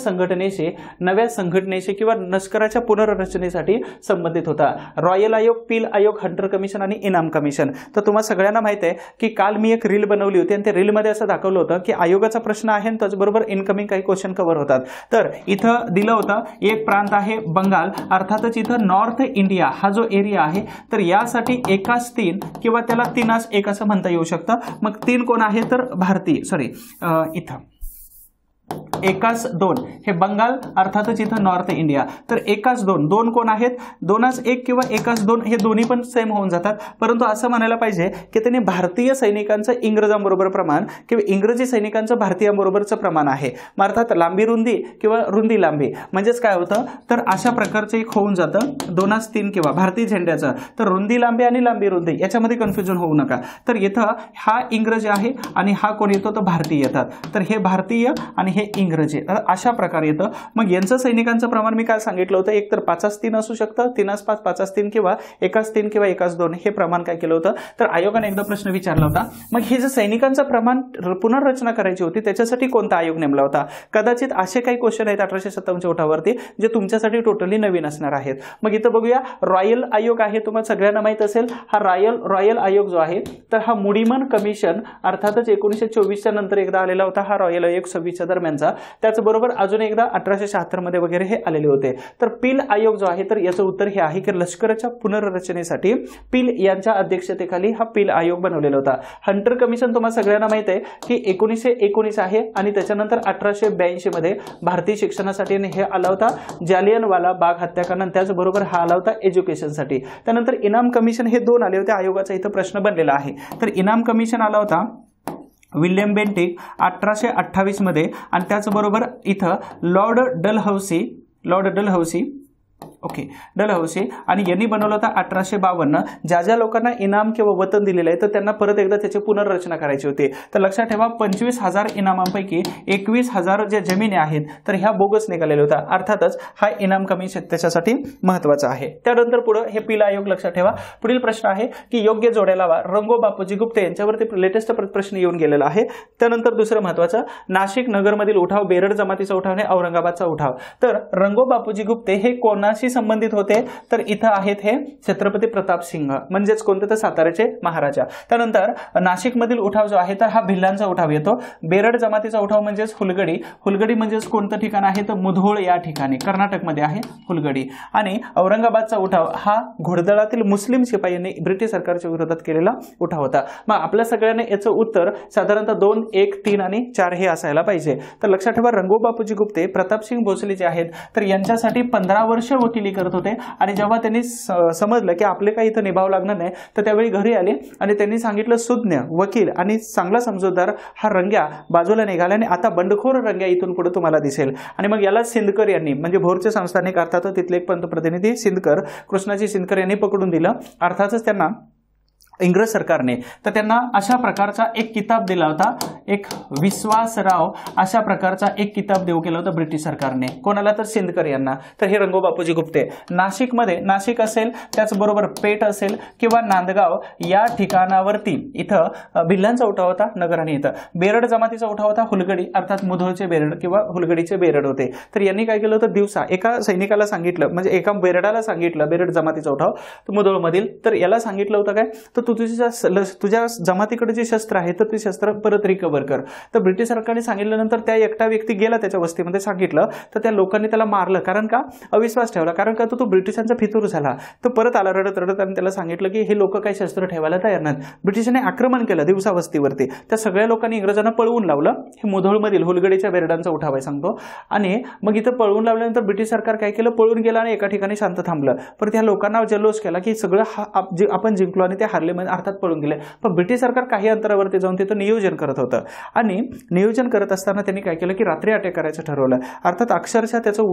संघटनेशी किंवा लष्कराच्या पुनर्रचनेसाठी संबंधित होता? रॉयल आयोग, पील आयोग, हंटर कमिशन आणि इनाम कमिशन. तर तुम्हाला सगळ्यांना माहिती आहे की काल मी एक रील बनवली होती आणि त्या रीलमध्ये असं दाखवलं होतं की आयोगाचा प्रश्न आहे आणि त्याचबरोबर इनकमिंग काही क्वेश्चन कव्हर होतात. तर इथं दिलं होतं एक प्रांत आहे बंगाल, अर्थातच इथं नॉर्थ इंडिया हा जो एरिया आहे तर यासाठी एकास 3 किंवा त्याला 3-1 असं म्हणता येऊ शकतं. मग 3 कोण आहे? तर भारतीय इथं एकास 2 हे बंगाल, अर्थातच इथं नॉर्थ इंडिया. तर एकास 2 कोण आहेत? 2-1 किंवा एकास 2 हे दोन्ही पण सेम होऊन जातात. परंतु असं म्हणायला पाहिजे की त्यांनी भारतीय सैनिकांचं इंग्रजांबरोबर प्रमाण किंवा इंग्रजी सैनिकांचं भारतीयांबरोबरचं प्रमाण आहे. अर्थात लांबी रुंदी किंवा रुंदी लांबी म्हणजेच काय होतं? तर अशा प्रकारचं एक होऊन जातं 2-3 किंवा भारतीय झेंड्याचं. तर रुंदी लांबी आणि लांबी रुंदी याच्यामध्ये कन्फ्युजन होऊ नका. तर इथं हा इंग्रजी आहे आणि हा कोण येतो? तर भारतीय येतात. तर हे भारतीय आणि हे इंग्रजी, तर अशा प्रकारे येतं. मग यांचं सैनिकांचं प्रमाण मी काय सांगितलं होतं? एक तर 5-3 असू शकतं, 3-5, 5-3 किंवा 1-3 किंवा 1-2 हे प्रमाण काय केलं होतं? तर आयोगाने एकदा प्रश्न विचारला होता. मग हे जे सैनिकांचं प्रमाण पुनर्रचना करायची होती त्याच्यासाठी कोणता आयोग नेमला होता? कदाचित असे काही क्वेश्चन आहेत 1857च्या उठावावरती जे तुमच्यासाठी टोटली नवीन असणार आहेत. मग इथं बघूया, रॉयल आयोग आहे, तुम्हाला सगळ्यांना माहित असेल. हा रॉयल आयोग जो आहे तर हा मुडीमन कमिशन, अर्थातच 1924च्या नंतर एकदा आलेला होता हा रॉयल आयोग 26च्या दरम्यानचा. त्याचबरोबर अजून एकदा 1876 मध्ये वगैरे हे आलेले होते. तर पील आयोग जो आहे तर याचं उत्तर हे आहे की लष्कराच्या पुनर्रचनेसाठी पील यांच्या अध्यक्षतेखाली हा पील आयोग बनवलेला होता. हंटर कमिशन तुम्हाला सगळ्यांना माहित आहे की 1919 आहे आणि त्याच्यानंतर 1882 मध्ये भारतीय शिक्षणासाठी हे आला होता जालियनवाला बाग हत्याकांड, त्याचबरोबर हा आला होता एज्युकेशनसाठी. त्यानंतर इनाम कमिशन हे 2 आले होते. आयोगाचा इथं प्रश्न बनलेला आहे. तर इनाम कमिशन आला होता विल्यम बेंटिक 1828 मध्ये आणि त्याचबरोबर इथं लॉर्ड डलहौसी डलहौसी आणि यांनी बनवलं होतं 1852. ज्या लोकांना इनाम किंवा वतन दिलेलं आहे तर त्यांना परत एकदा त्याची पुनर्रचना करायची होती. तर लक्षात ठेवा 25,000 इनामांपैकी 21,000 ज्या जमिनी आहेत तर ह्या बोगस निघालेल्या होत्या. अर्थातच हा इनाम कमिशन त्याच्यासाठी महत्वाचा आहे. त्यानंतर पुढे हे पील आयोग लक्षात ठेवा. पुढील प्रश्न आहे की योग्य जोड्या लावा. रंगो बापूजी गुप्ते यांच्यावरती लेटेस्ट प्रश्न येऊन गेलेला आहे. त्यानंतर दुसरं महत्वाचं, नाशिक नगरमधील उठाव, बेरड जमातीचा उठाव आणि औरंगाबादचा उठाव. तर रंगो बापूजी गुप्ते हे कोणाशी संबंधित होते? तर इथं आहेत हे छत्रपती प्रताप सिंह, म्हणजेच कोणते? तर साताऱ्याचे महाराजा. त्यानंतर नाशिकमधील उठाव जो आहे तर हा भिल्लांचा उठाव येतो. बेरड जमातीचा उठाव म्हणजेच हुलगडी म्हणजेच कोणतं ठिकाण आहे? तर मुधोळ या ठिकाणी कर्नाटकमध्ये आहे हुलगडी. आणि औरंगाबादचा उठाव हा घोडदळातील मुस्लिम शिपायांनी ब्रिटिश सरकारच्या विरोधात केलेला उठाव होता. मग आपल्या सगळ्यांना याचं उत्तर साधारणतः 2, 1, 3 आणि 4 हे असायला पाहिजे. तर लक्षात ठेवा, रंगो बापूजी गुप्ते प्रतापसिंग भोसले जे आहेत तर यांच्यासाठी 15 वर्ष होती वकिली करत होते आणि जेव्हा त्यांनी समजलं की आपले काही इथं निभाव लागणार नाही तर त्यावेळी घरी आले आणि त्यांनी सांगितलं सुज्ञ वकील आणि चांगला समजूतदार हा रंग्या बाजूला निघाला आणि आता बंडखोर रंग्या इथून पुढे तुम्हाला दिसेल. आणि मग याला सिंदकर यांनी म्हणजे भोरचे संस्थानिक अर्थात तिथले एक पंतप्रतिनिधी सिंदकर कृष्णाजी सिंदकर यांनी पकडून दिलं. अर्थातच त्यांना इंग्रज सरकारने तर त्यांना अशा प्रकारचा एक किताब दिला होता, एक विश्वासराव अशा प्रकारचा एक किताब देऊ केलं होतं ब्रिटिश सरकारने. कोणाला तर सिंदकर यांना. तर हे रंगोबापूजी गुप्ते नाशिकमध्ये, नाशिक असेल त्याचबरोबर पेठ असेल किंवा नांदगाव या ठिकाणावरती इथं भिल्लांचा उठाव होता नगर आणि इथं बेरड जमातीचा उठाव होता. हुलगडी अर्थात मुधोळचे बेरड किंवा हुलगडीचे बेरड होते. तर यांनी काय केलं होतं दिवसा एका सैनिकाला सांगितलं म्हणजे एका बेरडाला सांगितलं बेरड जमातीचा उठाव मुधोळमधील तर याला सांगितलं होतं काय तर तुझ्या जमातीकडे जे शस्त्र आहे तर ते शस्त्र परत रिकव्हर कर. तर ब्रिटिश सरकारने सांगितल्यानंतर त्या एकटा व्यक्ती गेला त्याच्या वस्तीमध्ये सांगितलं तर त्या लोकांनी त्याला मारलं. कारण का अविश्वास ठेवला. कारण का तो ब्रिटिशांचा फितूर झाला. तो परत आला रडत रडत आणि त्याला सांगितलं की हे लोक काही शस्त्र ठेवायला तयार नाहीत. ब्रिटिशांनी आक्रमण केलं दिवसा वस्तीवरती. त्या सगळ्या लोकांनी इंग्रजांना पळवून लावलं. हे मुधोळमधील हुलगडीच्या बेरडांचा उठाव आहे सांगतो. आणि मग इथं पळवून लावल्यानंतर ब्रिटिश सरकार काय केलं पळून गेलं आणि एका ठिकाणी शांत थांबलं. पण त्या लोकांना जल्लोष केला की सगळं आपण जिंकलो आणि ते हारले अर्थात पळून गेले. पण ब्रिटिश सरकार काही अंतरावरती जाऊन तिथं नियोजन करत होतं आणि नियोजन करत असताना त्यांनी काय केलं की रात्री अटॅक करायचं ठरवलं. अर्थात अक्षरशः त्याचं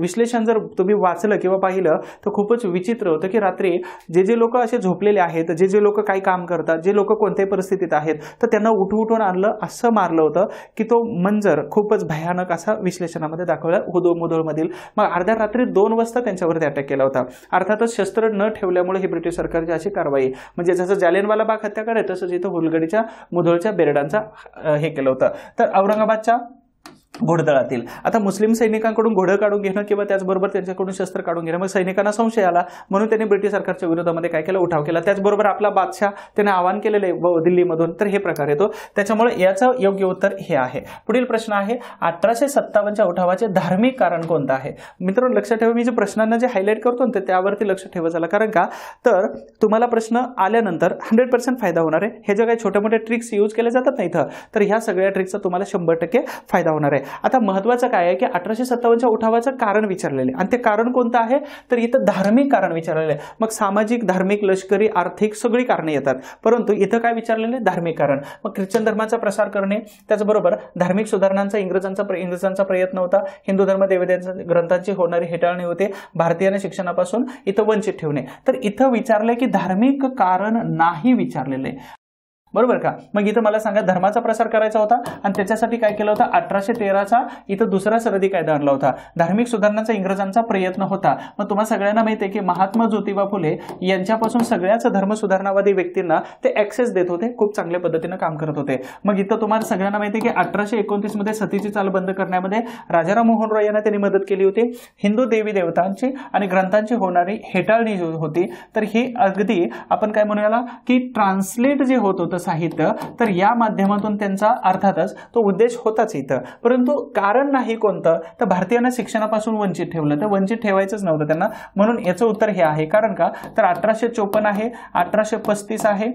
विश्लेषण जर तुम्ही वाचलं किंवा पाहिलं तर खूपच विचित्र होतं की रात्री जे लोक असे झोपलेले आहेत, जे लोक काही काम करतात, जे लोक कोणत्याही परिस्थितीत आहेत तर त्यांना उठवून आणलं असं मारलं होतं की तो मंजर खूपच भयानक असा विश्लेषणामध्ये दाखवला मुधोळमधील. मग अर्ध्या रात्री 2 वाजता त्यांच्यावरती अटॅक केला होता. अर्थातच शस्त्र न ठेवल्यामुळे ही ब्रिटिश सरकारची अशी कारवाई म्हणजे जसं जालियनवाला बाग हत्याकांड आहे तसंच इथं हुलगडीच्या मुधोळच्या बेरडांचा हे केलं होतं. तर औरंगाबादच्या घोडदळातील आता मुस्लिम सैनिकांकडून घोडं काढून घेणं किंवा त्याचबरोबर त्यांच्याकडून शस्त्र काढून घेणं मग सैनिकांना संशय आला म्हणून त्यांनी ब्रिटिश सरकारच्या विरोधामध्ये काय केलं उठाव केला. त्याचबरोबर आपला बादशाह त्याने आवाहन केलेलं आहे दिल्लीमधून. तर हे प्रकार येतो. त्याच्यामुळे याचं योग्य उत्तर हे आहे. पुढील प्रश्न आहे 1857च्या उठावाचे धार्मिक कारण कोणतं आहे. मित्रांनो लक्षात ठेवा मी जे प्रश्नांना जे हायलाईट करतो ना त्यावरती लक्ष ठेवा झाला. कारण का तर तुम्हाला प्रश्न आल्यानंतर 100% फायदा होणार आहे. हे जे काही छोट्या मोठ्या ट्रिक्स यूज केले जातात ना इथं तर ह्या सगळ्या ट्रिक्सचा तुम्हाला 100% फायदा होणार आहे. आता महत्त्वाचं काय आहे की 1857च्या उठावाचं कारण विचारलेले आणि ते कारण कोणतं आहे तर इथं धार्मिक कारण विचारलेलं आहे. मग सामाजिक धार्मिक लष्करी आर्थिक सगळी कारणे येतात परंतु इथं काय विचारलेले धार्मिक कारण. मग ख्रिश्चन धर्माचा प्रसार करणे त्याचबरोबर धार्मिक सुधारणांचा इंग्रजांचा प्रयत्न होता. हिंदू धर्म देवतांच्या ग्रंथांची होणारी हेटाळणी होते. भारतीयांना शिक्षणापासून इथं वंचित ठेवणे. तर इथं विचारलंय की धार्मिक कारण नाही विचारलेले बरोबर का. मग इथं मला सांगा धर्माचा प्रसार करायचा होता आणि त्याच्यासाठी काय केलं होतं 1813चा इथं दुसरा सरहदी कायदा आणला होता. धार्मिक सुधारणांचा इंग्रजांचा प्रयत्न होता. मग तुम्हाला सगळ्यांना माहिती आहे की महात्मा ज्योतिबा फुले यांच्यापासून सगळ्याच धर्म सुधारणावादी व्यक्तींना ते ऍक्सेस देत होते. खूप चांगल्या पद्धतीने काम करत होते. मग इथं तुम्हाला सगळ्यांना माहिती आहे की 1829 मध्ये सतीची चाल बंद करण्यामध्ये राजाराम मोहन रॉय यांना त्यांनी मदत केली होती. हिंदू देवी देवतांची आणि ग्रंथांची होणारी हेटाळणी होती तर ही अगदी आपण काय म्हणूया की ट्रान्सलेट जे होत होतं साहित्य तर या माध्यमातून त्यांचा अर्थातच तो उद्देश होताच इथं. परंतु कारण नाही कोणतं तर भारतीयांना शिक्षणापासून वंचित ठेवलं. तर वंचित ठेवायचंच नव्हतं त्यांना म्हणून याचं उत्तर हे आहे. कारण का तर 1854 आहे 1835 आहे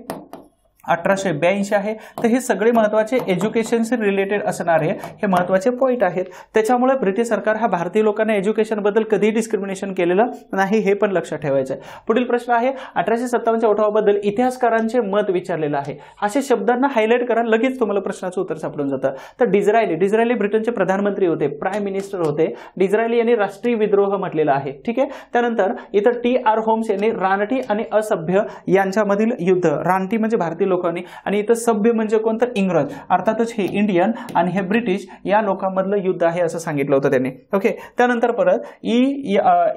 1882 आहे. तर हे सगळे महत्त्वाचे एज्युकेशनशी रिलेटेड असणारे हे महत्त्वाचे पॉईंट आहेत. त्याच्यामुळे ब्रिटिश सरकार हा भारतीय लोकांना एज्युकेशनबद्दल कधीही डिस्क्रिमिनेशन केलेलं नाही हे पण लक्षात ठेवायचं आहे. पुढील प्रश्न आहे 1857च्या उठावाबद्दल इतिहासकारांचे मत विचारलेलं आहे. असे शब्दांना हायलाईट करा लगेच तुम्हाला प्रश्नाचं उत्तर सापडून जातं. तर डिझरायली ब्रिटनचे प्रधानमंत्री होते प्राईम मिनिस्टर होते. डिझरायली यांनी राष्ट्रीय विद्रोह म्हटलेला आहे. ठीक आहे. त्यानंतर इथं TR होम्स यांनी रानटी आणि असभ्य यांच्यामधील युद्ध रानटी म्हणजे भारतीय लोकांनी आणि इथं सभ्य म्हणजे कोणतं इंग्रज अर्थातच हे इंडियन आणि हे ब्रिटिश या लोकांमधलं युद्ध आहे असं सांगितलं होतं त्यांनी. ओके. त्यानंतर परत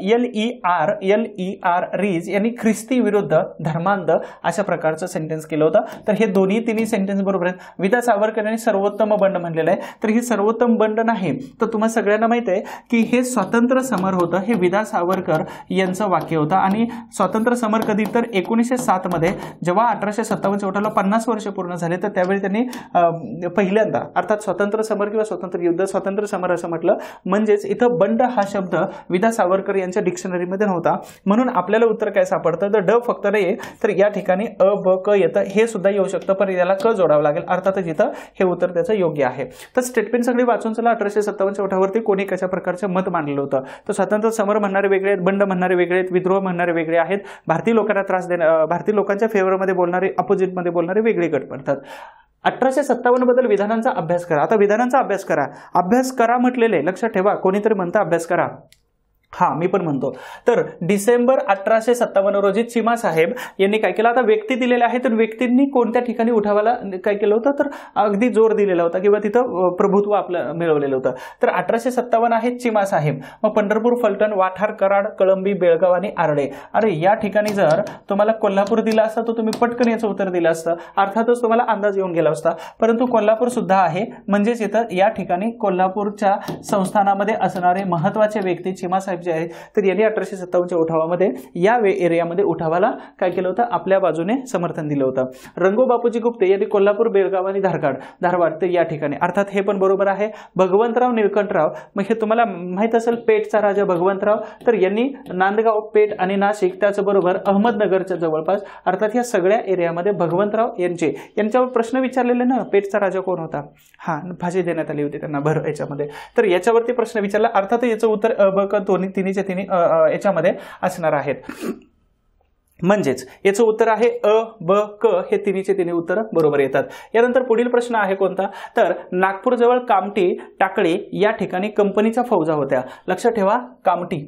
LER रीज यांनी ख्रिस्ती विरुद्ध धर्मांध अशा प्रकारचं सेंटेन्स केलं होतं. तर हे तिन्ही सेंटेन्स बरोबर आहेत. विदा सावरकर यांनी सर्वोत्तम बंड म्हणलेलं आहे. तर हे सर्वोत्तम बंड नाही तर तुम्हाला सगळ्यांना माहित आहे की हे स्वातंत्र्य समर होतं. हे विदा सावरकर यांचं वाक्य होतं आणि स्वातंत्र्य समर कधी तर 1907 मध्ये जेव्हा 1857 उठावाला बापूरावला 50 वर्ष पूर्ण झाले, तर त्यावेळी त्यांनी पहिल्यांदा अर्थात स्वातंत्र्य समर किंवा स्वातंत्र्य युद्ध, स्वातंत्र्य समर असं म्हटलं. म्हणजेच इथं बंड हा शब्द विदा सावरकर यांच्या डिक्शनरीमध्ये नव्हता, म्हणून आपल्याला उत्तर काय सापडतं, तर ड फक्त नाही तर या ठिकाणी अ ब क येतं, हे सुद्धा येऊ शकतं, पण याला क जोडावं लागेल. अर्थातच इथं हे उत्तर त्याचं योग्य आहे. तर स्टेटमेंट सगळी वाचून चला. 1857च्या उठावावरती कोणी कशा प्रकारचं मत मांडलं होतं, तर स्वातंत्र्य समर म्हणणारे वेगळे आहेत, बंड म्हणणारे वेगळे आहेत, विद्रोह म्हणणारे वेगळे आहेत, भारतीय लोकांना त्रास भारतीय लोकांच्या फेवरमध्ये बोलणारे, अपोजिटमध्ये बोलणारे वेगळे गट पडतात. 1857 बद्दल विधानांचा अभ्यास करा. आता विधानांचा अभ्यास करा म्हटलेले लक्षात ठेवा. कोणीतरी म्हणतं अभ्यास करा, हा मी पण म्हणतो. तर डिसेंबर 1857 रोजी चिमा साहेब यांनी काय केलं, आता व्यक्ती दिलेले आहे, तर व्यक्तींनी कोणत्या ठिकाणी उठावाला काय केलं होतं, तर अगदी जोर दिलेला होता किंवा तिथं प्रभुत्व आपलं मिळवलेलं होतं. तर 1857 आहे चिमा साहेब. मग पंढरपूर, फलटण, वाठार, कराड, कळंबी, बेळगाव आणि आरडे. अरे या ठिकाणी जर तुम्हाला कोल्हापूर दिला असता तर तुम्ही पटकन याचं उत्तर दिलं असतं, अर्थातच तुम्हाला अंदाज येऊन गेला असता. परंतु कोल्हापूर सुद्धा आहे, म्हणजेच इथं या ठिकाणी कोल्हापूरच्या संस्थानामध्ये असणारे महत्वाचे व्यक्ती चिमा साहेब जे आहेत, तर यांनी 1857च्या उठावामध्ये या एरियामध्ये उठावाला काय केलं होतं, आपल्या बाजूने समर्थन दिलं होतं. रंगो बापूजी गुप्ते यांनी कोल्हापूर, बेळगाव आणि धारवाड तर या ठिकाणी, अर्थात हे पण बरोबर आहे. भगवंतराव निळकंठराव, मग हे तुम्हाला माहित असेल पेठचा राजा भगवंतराव, तर यांनी नांदगाव, पेठ आणि नाशिक त्याचबरोबर अहमदनगरच्या जवळपास, अर्थात या सगळ्या एरियामध्ये भगवंतराव यांच्यावर प्रश्न विचारलेले ना, पेठचा राजा कोण होता, हा फाशी देण्यात आली होती त्यांना भर याच्यामध्ये, तर याच्यावरती प्रश्न विचारला. अर्थात याचं उत्तर तिन्हीच्या तिन्ही याच्यामध्ये असणार आहेत. म्हणजेच याचं उत्तर आहे अ ब क, हे तिन्हीचे तिन्ही उत्तर बरोबर येतात. यानंतर पुढील प्रश्न आहे कोणता, तर नागपूर जवळ कामठी, टाकळी या ठिकाणी कंपनीच्या फौजा होत्या. लक्षात ठेवा, कामठी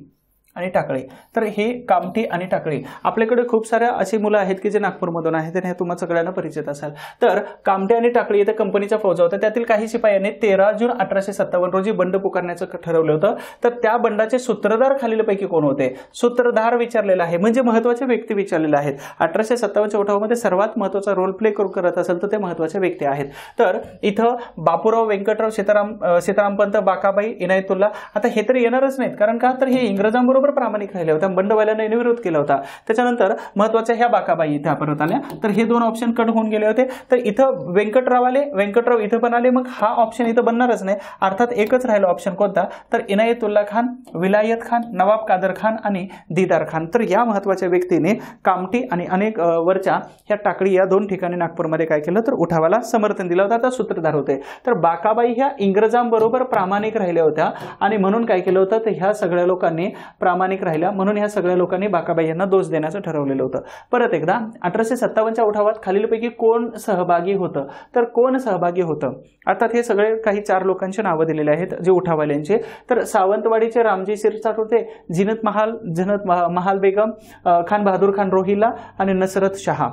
आणि टाकळी. तर हे कामठी आणि टाकळी, आपल्याकडे खूप साऱ्या अशी मुलं आहेत की जे नागपूरमधून आहेत, आणि हे तुम्हाला सगळ्यांना परिचित असाल. तर कामठी आणि टाकळी इथे कंपनीच्या फौजा होत्या. त्यातील काही शिपायांनी 13 जून 1857 रोजी बंड पुकारण्याचं ठरवलं होतं. तर त्या बंडाचे सूत्रधार खालीलपैकी कोण होते, सूत्रधार विचारलेला आहे, म्हणजे महत्वाचे व्यक्ती विचारलेले आहेत. 1857च्या उठावामध्ये सर्वात महत्वाचा रोल प्ले करत असेल तर ते महत्वाचे व्यक्ती आहेत. तर इथं बापूराव, व्यंकटराव, सीतारामपंत, बाकाबाई, इनायतुल्ला, आता हे तर येणारच नाहीत, कारण का तर हे इंग्रजांबरोबर प्रामाणिक राहिले होते, बंडवाल्यांना विरोध केला होता. त्याच्यानंतर महत्वाच्या ह्या बाकाबाई इथे परत आल्या, तर हे दोन ऑप्शन कट होऊन गेले होते. तर इथं व्यंकटराव इथं पण आले, मग हा ऑप्शन इथं बनणारच नाही. अर्थात एकच राहिला ऑप्शन कोणता, तर इनायतुल्ला खान, विलायत खान, नवाब कादर खान आणि दीदार खान. तर या महत्वाच्या व्यक्तीने कामठी आणि अनेक वरच्या ह्या टाकळी या दोन ठिकाणी नागपूरमध्ये काय केलं, तर उठावाला समर्थन दिलं होतं. आता सूत्रधार होते. तर बाकाबाई ह्या इंग्रजांबरोबर प्रामाणिक राहिल्या होत्या, आणि म्हणून काय केलं होतं, तर ह्या सगळ्या लोकांनी प्रामाणिक राहिल्या, म्हणून ह्या सगळ्या लोकांनी बाकाबाई यांना दोष देण्याचं ठरवलेलं होतं. परत एकदा 1857च्या उठावात खालीलपैकी कोण सहभागी होतं, तर कोण सहभागी होतं, अर्थात हे सगळे काही 4 लोकांची नावं दिलेली आहेत जे उठावाल्यांचे. तर सावंतवाडीचे रामजी सिरसाट होते, जिनत महाल बेगम, खान बहादूर खान रोहिल्ला आणि नसरत शहा.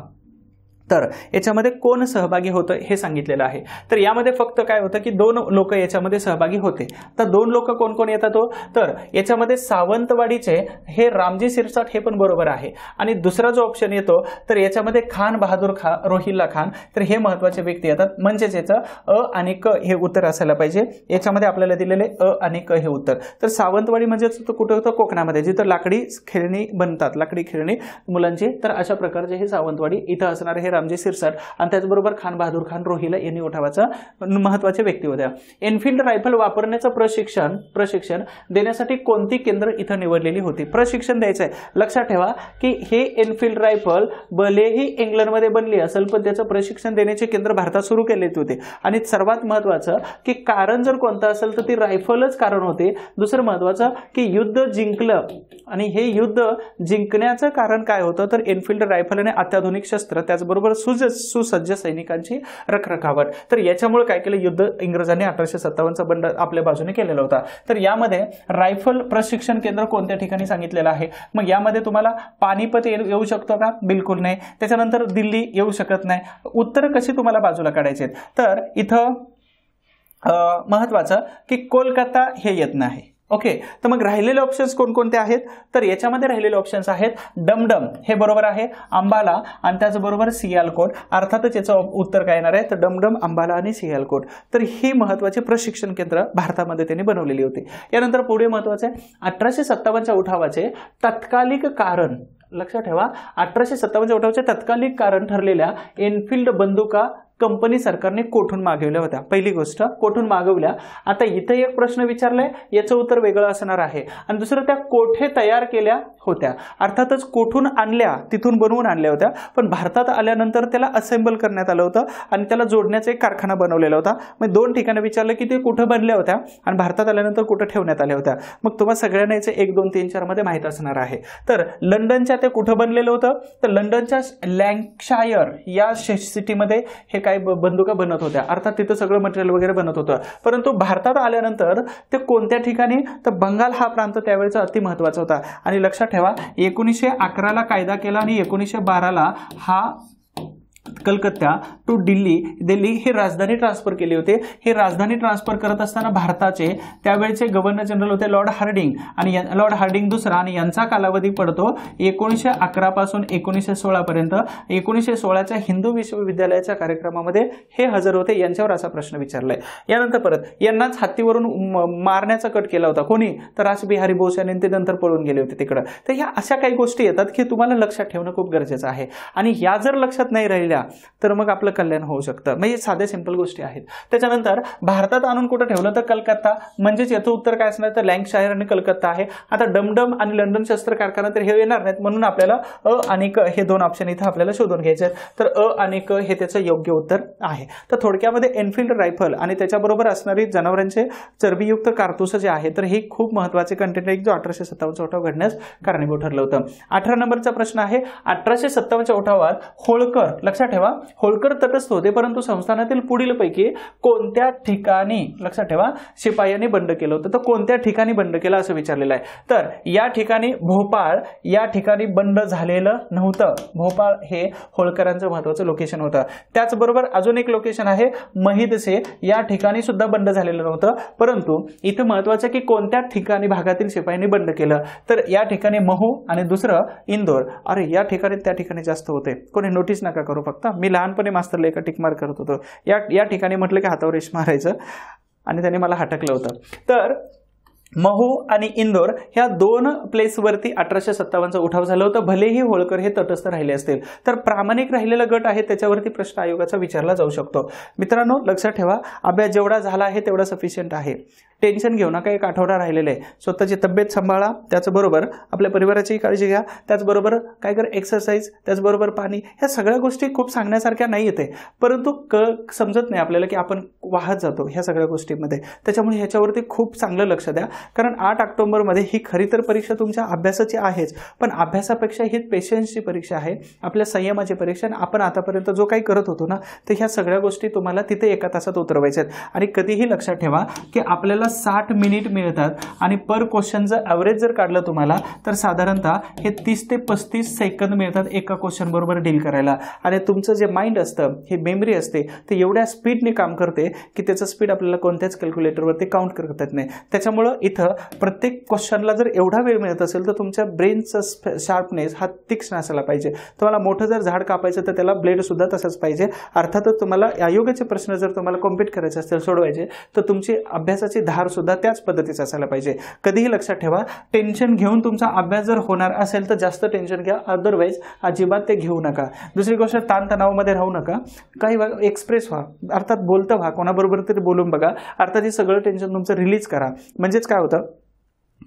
तर याच्यामध्ये कोण सहभागी होतं हे सांगितलेलं आहे. तर यामध्ये फक्त काय होतं की 2 लोक याच्यामध्ये सहभागी होते. तर 2 लोक कोण कोण येतात, तर याच्यामध्ये सावंतवाडीचे हे रामजी सिरसाट हे पण बरोबर आहे, आणि दुसरा जो ऑप्शन येतो तर याच्यामध्ये खान बहादूर रोहिल्ला खान, तर हे महत्वाचे व्यक्ती येतात. म्हणजेच याचं अ आणि क हे उत्तर असायला पाहिजे. याच्यामध्ये आपल्याला दिलेले अ आणि क हे उत्तर. तर सावंतवाडी म्हणजे कुठं होतं, कोकणामध्ये, जिथं लाकडी खेळणी बनतात, लाकडी खेळणी मुलांची. तर अशा प्रकारचे हे सावंतवाडी इथं असणारे हे रामजी सिरसाट, आणि त्याचबरोबर खान बहादूर खान रोहिल्ला यांनी उठावाचा महत्वाचे व्यक्ती होत्या. एनफिल्ड रायफल वापरण्याचं प्रशिक्षण देण्यासाठी कोणती केंद्र इथं निवडलेली होती. प्रशिक्षण द्यायचं आहे, लक्षात ठेवा की हे एनफिल्ड रायफल भलेही इंग्लंडमध्ये बनली असेल, पण त्याचं प्रशिक्षण देण्याचे केंद्र भारतात सुरू केले होते. आणि सर्वात महत्वाचं की कारण जर कोणतं असेल तर ती रायफलच कारण होते. दुसरं महत्वाचं की युद्ध जिंकलं, आणि हे युद्ध जिंकण्याचं कारण काय होतं, तर एनफिल्ड रायफल आणि अत्याधुनिक शस्त्र, त्याचबरोबर सुसज्ज सैनिकांची रखरखावट. तर याच्यामुळे काय केलं, युद्ध इंग्रजांनी 1857चा बंड आपल्या बाजूने केलेला होता. तर यामध्ये रायफल प्रशिक्षण केंद्र कोणत्या ठिकाणी सांगितलेलं आहे. मग यामध्ये तुम्हाला पानिपत येऊ शकतो का, बिलकुल नाही. त्याच्यानंतर दिल्ली येऊ शकत नाही. उत्तर कशी तुम्हाला बाजूला काढायचे, तर इथं महत्वाचं की कोलकाता हे येत नाही. ओके, तर मग राहिलेले ऑप्शन्स कोणकोणते आहेत, तर याच्यामध्ये राहिलेले ऑप्शन्स आहेत डमडम हे बरोबर आहे, अंबाला आणि त्याचबरोबर सियालकोट. अर्थातच याचं उत्तर काय येणार आहे, तर डमडम, अंबाला आणि सियालकोट. तर ही महत्वाची प्रशिक्षण केंद्र भारतामध्ये त्यांनी बनवलेली होती. यानंतर पुढे महत्वाचे 1857च्या उठावाचे तात्कालिक कारण लक्षात ठेवा 1857-58च्या तत्कालीन कारण ठरलेल्या एनफिल्ड बंदुका कंपनी सरकारने कोठून मागवल्या होत्या. पहिली गोष्ट कोठून मागवल्या. आता इथे एक प्रश्न विचारलाय, याचं उत्तर वेगळं असणार आहे. आणि दुसरं त्या कोठे तयार केल्या होत्या. अर्थातच कोठून आणल्या, तिथून बनवून आणल्या होत्या, पण भारतात आल्यानंतर त्याला असेंबल करण्यात आलं होतं आणि त्याला जोडण्याचा एक कारखाना बनवलेला होता. मग दोन ठिकाणी विचारलं की ते कुठं बनल्या होत्या आणि भारतात आल्यानंतर कुठं ठेवण्यात आल्या होत्या. मग तुम्हाला सगळ्यांना याचे 1 2 3 4 मध्ये माहित असणार आहे. तर लंडनच्या ते कुठं बनलेलं होतं, तर लंडनच्या लँकशायर या सिटीमध्ये हे काही बंदुका बनत होत्या. अर्थात तिथं सगळं मटेरियल वगैरे बनत होतं. परंतु भारतात आल्यानंतर ते कोणत्या ठिकाणी, तर बंगाल हा प्रांत त्यावेळेचा अति महत्वाचा होता. आणि लक्षात ठेवा 1911ला कायदा केला आणि 1912ला हा कलकत्ता टू दिल्ली ही राजधानी ट्रान्सफर केली होती. ही राजधानी ट्रान्सफर करत असताना भारताचे त्यावेळेचे गव्हर्नर जनरल होते लॉर्ड हार्डिंग, आणि लॉर्ड हार्डिंग दुसरा, आणि यांचा कालावधी पडतो 1911 पासून 1916 पर्यंत. 1916च्या हिंदू विश्वविद्यालयाच्या कार्यक्रमामध्ये हे हजर होते. यांच्यावर असा प्रश्न विचारलाय. यानंतर परत यांनाच हत्तीवरून मारण्याचा कट केला होता. कोणी, तर रासबिहारी बोस यांनी. ते नंतर पळून गेले होते तिकडं. तर ह्या अशा काही गोष्टी येतात की तुम्हाला लक्षात ठेवणं खूप गरजेचं आहे. आणि या जर लक्षात नाही राहिल्या तर मग आपलं कल्याण होऊ शकतं. म्हणजे साध्या सिंपल गोष्टी आहेत. त्याच्यानंतर भारतात आणून कुठं ठेवलं, तर कलकत्ता. म्हणजेच याचं उत्तर काय असणार, तर लँकशायर आणि कलकत्ता आहे. आता डमडम आणि लंडन शस्त्र कारखाना तर हे येणार नाहीत, म्हणून आपल्याला अ आणि क हे 2 ऑप्शन इथं आपल्याला शोधून घ्यायचे आहेत. तर अ आणि क हे त्याचं योग्य उत्तर आहे. तर थोडक्यामध्ये एनफिल्ड रायफल आणि त्याच्याबरोबर असणारी जनावरांचे चरबीयुक्त कारतूस जे आहे, तर हे खूप महत्वाचे कंटेंट आहे जो 1857चा उठाव घडण्यास कारणीभूत ठरलं होतं. 18 नंबरचा प्रश्न आहे, 1857च्या उठावात होळकर, लक्षात ठेवा होळकर तटस्थ होते, परंतु संस्थानातील पुढीलपैकी कोणत्या ठिकाणी, लक्षात ठेवा, शिपायांनी बंड केलं होतं. तर कोणत्या ठिकाणी बंड केलं असं विचारलेलं आहे. तर या ठिकाणी भोपाळ या ठिकाणी बंड झालेलं नव्हतं. भोपाळ हे होळकरांचं महत्वाचं लोकेशन होतं. त्याचबरोबर अजून एक लोकेशन आहे महिदसे, या ठिकाणी सुद्धा बंड झालेलं नव्हतं. परंतु इथं महत्वाचं की कोणत्या ठिकाणी भागातील शिपायांनी बंड केलं, तर या ठिकाणी महू आणि दुसरं इंदोर. अरे या ठिकाणी त्या ठिकाणी जास्त होते. कोणी नोटीस नका करू, फक्त मी लहानपणी मास्तरला एका टिक मार्क करत होतो. या ठिकाणी म्हटलं की हातावर रेष मारायचं आणि त्याने मला हटकलं होतं. तर महू आणि इंदोर ह्या 2 प्लेसवरती 1857चा उठाव झाला होता. भलेही होळकर हे तटस्थ राहिले असतील, तर प्रामाणिक राहिलेला गट आहे त्याच्यावरती प्रश्न आयोगाचा विचारला जाऊ शकतो. मित्रांनो लक्षात ठेवा, अभ्यास जेवढा झाला आहे तेवढा सफिशियंट आहे. टेन्शन घेऊ नका, 1 आठवडा राहिलेला आहे. स्वतःची तब्येत सांभाळा, त्याचबरोबर आपल्या परिवाराची काळजी घ्या, त्याचबरोबर काय कर एक्सरसाइज, त्याचबरोबर पाणी. ह्या सगळ्या गोष्टी खूप सांगण्यासारख्या नाही येते, परंतु समजत नाही आपल्याला की आपण वाहत जातो ह्या सगळ्या गोष्टींमध्ये. त्याच्यामुळे ह्याच्यावरती खूप चांगलं लक्ष द्या, कारण 8 ऑक्टोबरमध्ये ही खरी तर परीक्षा तुमच्या अभ्यासाची आहेच, पण अभ्यासापेक्षा ही पेशन्सची परीक्षा आहे, आपल्या संयमाची परीक्षा. आणि आपण आतापर्यंत जो काही करत होतो ना, तर ह्या सगळ्या गोष्टी तुम्हाला तिथे 1 तासात उतरवायच्या आहेत. आणि कधीही लक्षात ठेवा की आपल्याला 60 मिनिट मिळतात आणि पर क्वेश्चनचं ॲव्हरेज जर काढलं तुम्हाला, तर साधारणतः हे 30 ते 35 सेकंद मिळतात एका क्वेश्चन बरोबर डील करायला. आणि तुमचं जे माइंड असतं, हे मेमरी असते, ते एवढ्या स्पीडने काम करते की त्याचं स्पीड आपल्याला कोणत्याच कॅल्क्युलेटरवरती काउंट करता येत नाही. त्याच्यामुळं इथं प्रत्येक क्वेश्चनला जर एवढा वेळ मिळत असेल, तर तुमच्या ब्रेनचा शार्पनेस हा तीक्ष्ण असायला पाहिजे. तुम्हाला मोठं जर झाड कापायचं तर त्याला ब्लेड सुद्धा तसंच पाहिजे. अर्थातच तुम्हाला आयोगाचे प्रश्न जर तुम्हाला कॉम्प्लीट करायचे असतील, सोडवायचे, तर तुमची अभ्यासाची धार सुद्धा त्याच पद्धतीचं असायला पाहिजे. कधीही लक्षात ठेवा, टेन्शन घेऊन तुमचा अभ्यास जर होणार असेल तर जास्त टेन्शन घ्या, अदरवाईज अजिबात ते घेऊ नका. दुसरी गोष्ट, ताणतणावामध्ये राहू नका. काही एक्सप्रेस व्हा, अर्थात बोलतं व्हा, कोणाबरोबर तरी बोलून बघा. अर्थात हे सगळं टेन्शन तुमचं रिलीज करा. म्हणजेच काय होतं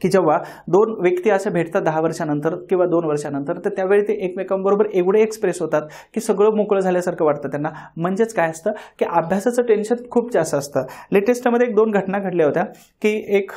की जेव्हा 2 व्यक्ती असे भेटतात 10 वर्षानंतर किंवा 2 वर्षानंतर, तर त्यावेळी ते एकमेकांबरोबर एवढे एक्सप्रेस होतात की सगळं मोकळं झाल्यासारखं वाटतं त्यांना. म्हणजेच काय असतं की अभ्यासाचं टेन्शन खूप जास्त असतं. लेटेस्टमध्ये 2 घटना घडल्या होत्या की एक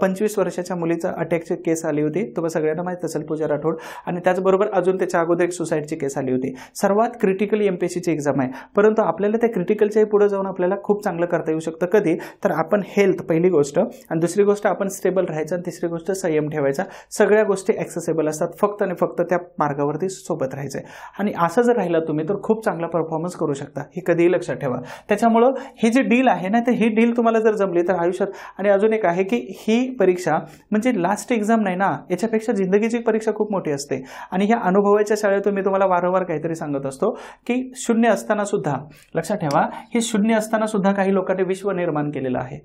25 वर्षाच्या मुलीचा अटॅकची केस आली होती, तुम्हाला सगळ्यांना माहीत असेल, पूजा राठोड. आणि त्याचबरोबर अजून त्याच्या अगोदर एक सुसाईडची केस आली होती. सर्वात क्रिटिकल एमपीएससीची एक्झाम आहे, परंतु आपल्याला त्या क्रिटिकलच्याही पुढे जाऊन आपल्याला खूप चांगलं करता येऊ शकतं. कधी, तर आपण हेल्थ पहिली गोष्ट, आणि दुसरी गोष्ट आपण स्टेबल राहायचं, आणि तिसरी गोष्ट संयम ठेवायचा. सगळ्या गोष्टी ॲक्सेसिबल असतात, फक्त आणि फक्त त्या मार्गावरती सोबत राहायचं. आणि असं जर राहिलं तुम्ही तर खूप चांगला परफॉर्मन्स करू शकता, हे कधीही लक्षात ठेवा. त्याच्यामुळं ही जी डील आहे ना, तर ही डील तुम्हाला जर जमली तर आयुष्यात. आणि अजून एक आहे की ही परीक्षा म्हणजे लास्ट एक्झाम नाही ना, याच्यापेक्षा जिंदगीची परीक्षा खूप मोठी असते. आणि ह्या अनुभवाच्या शाळेतून मी तुम्हाला वारंवार काहीतरी सांगत असतो की शून्य असताना सुद्धा, लक्षात ठेवा, हे शून्य असताना सुद्धा काही लोकांनी विश्व निर्माण केलेलं आहे.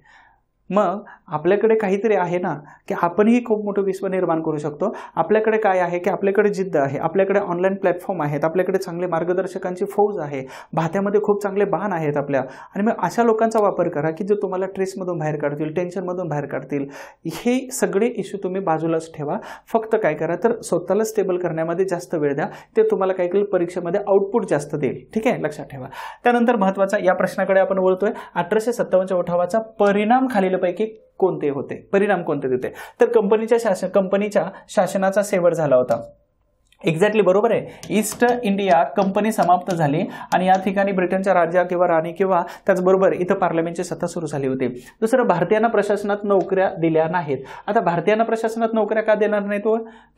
मग आपल्याकडे काहीतरी आहे ना की आपणही खूप मोठं विश्व निर्माण करू शकतो. आपल्याकडे काय आहे की आपल्याकडे जिद्द आहे, आपल्याकडे ऑनलाईन प्लॅटफॉर्म आहेत, आपल्याकडे चांगले मार्गदर्शकांची फौज आहे, भात्यामध्ये खूप चांगले बाण आहेत आपल्या. आणि मग अशा लोकांचा वापर करा की जे तुम्हाला ट्रेसमधून बाहेर काढतील, टेन्शनमधून बाहेर काढतील. हे सगळे इश्यू तुम्ही बाजूलाच ठेवा. फक्त काय करा तर स्वतःला स्टेबल करण्यामध्ये जास्त वेळ द्या. ते तुम्हाला काय केलं परीक्षेमध्ये आउटपुट जास्त देईल. ठीक आहे, लक्षात ठेवा. त्यानंतर महत्त्वाचा या प्रश्नाकडे आपण वळतोय. 1857च्या उठावाचा परिणाम खालीलपैकी कोणते होते? परिणाम कोणते होते? तर कंपनीच्या शासनाचा शेवट झाला होता. एक्झॅक्टली बरोबर आहे. ईस्ट इंडिया कंपनी समाप्त झाली आणि या ठिकाणी ब्रिटनच्या राजा किंवा राणी किंवा त्याचबरोबर इथं पार्लमेंटची सत्ता सुरू झाली होती. दुसरं, भारतीयांना प्रशासनात नोकऱ्या दिल्या नाहीत. आता भारतीयांना प्रशासनात नोकऱ्या का देणार नाहीत?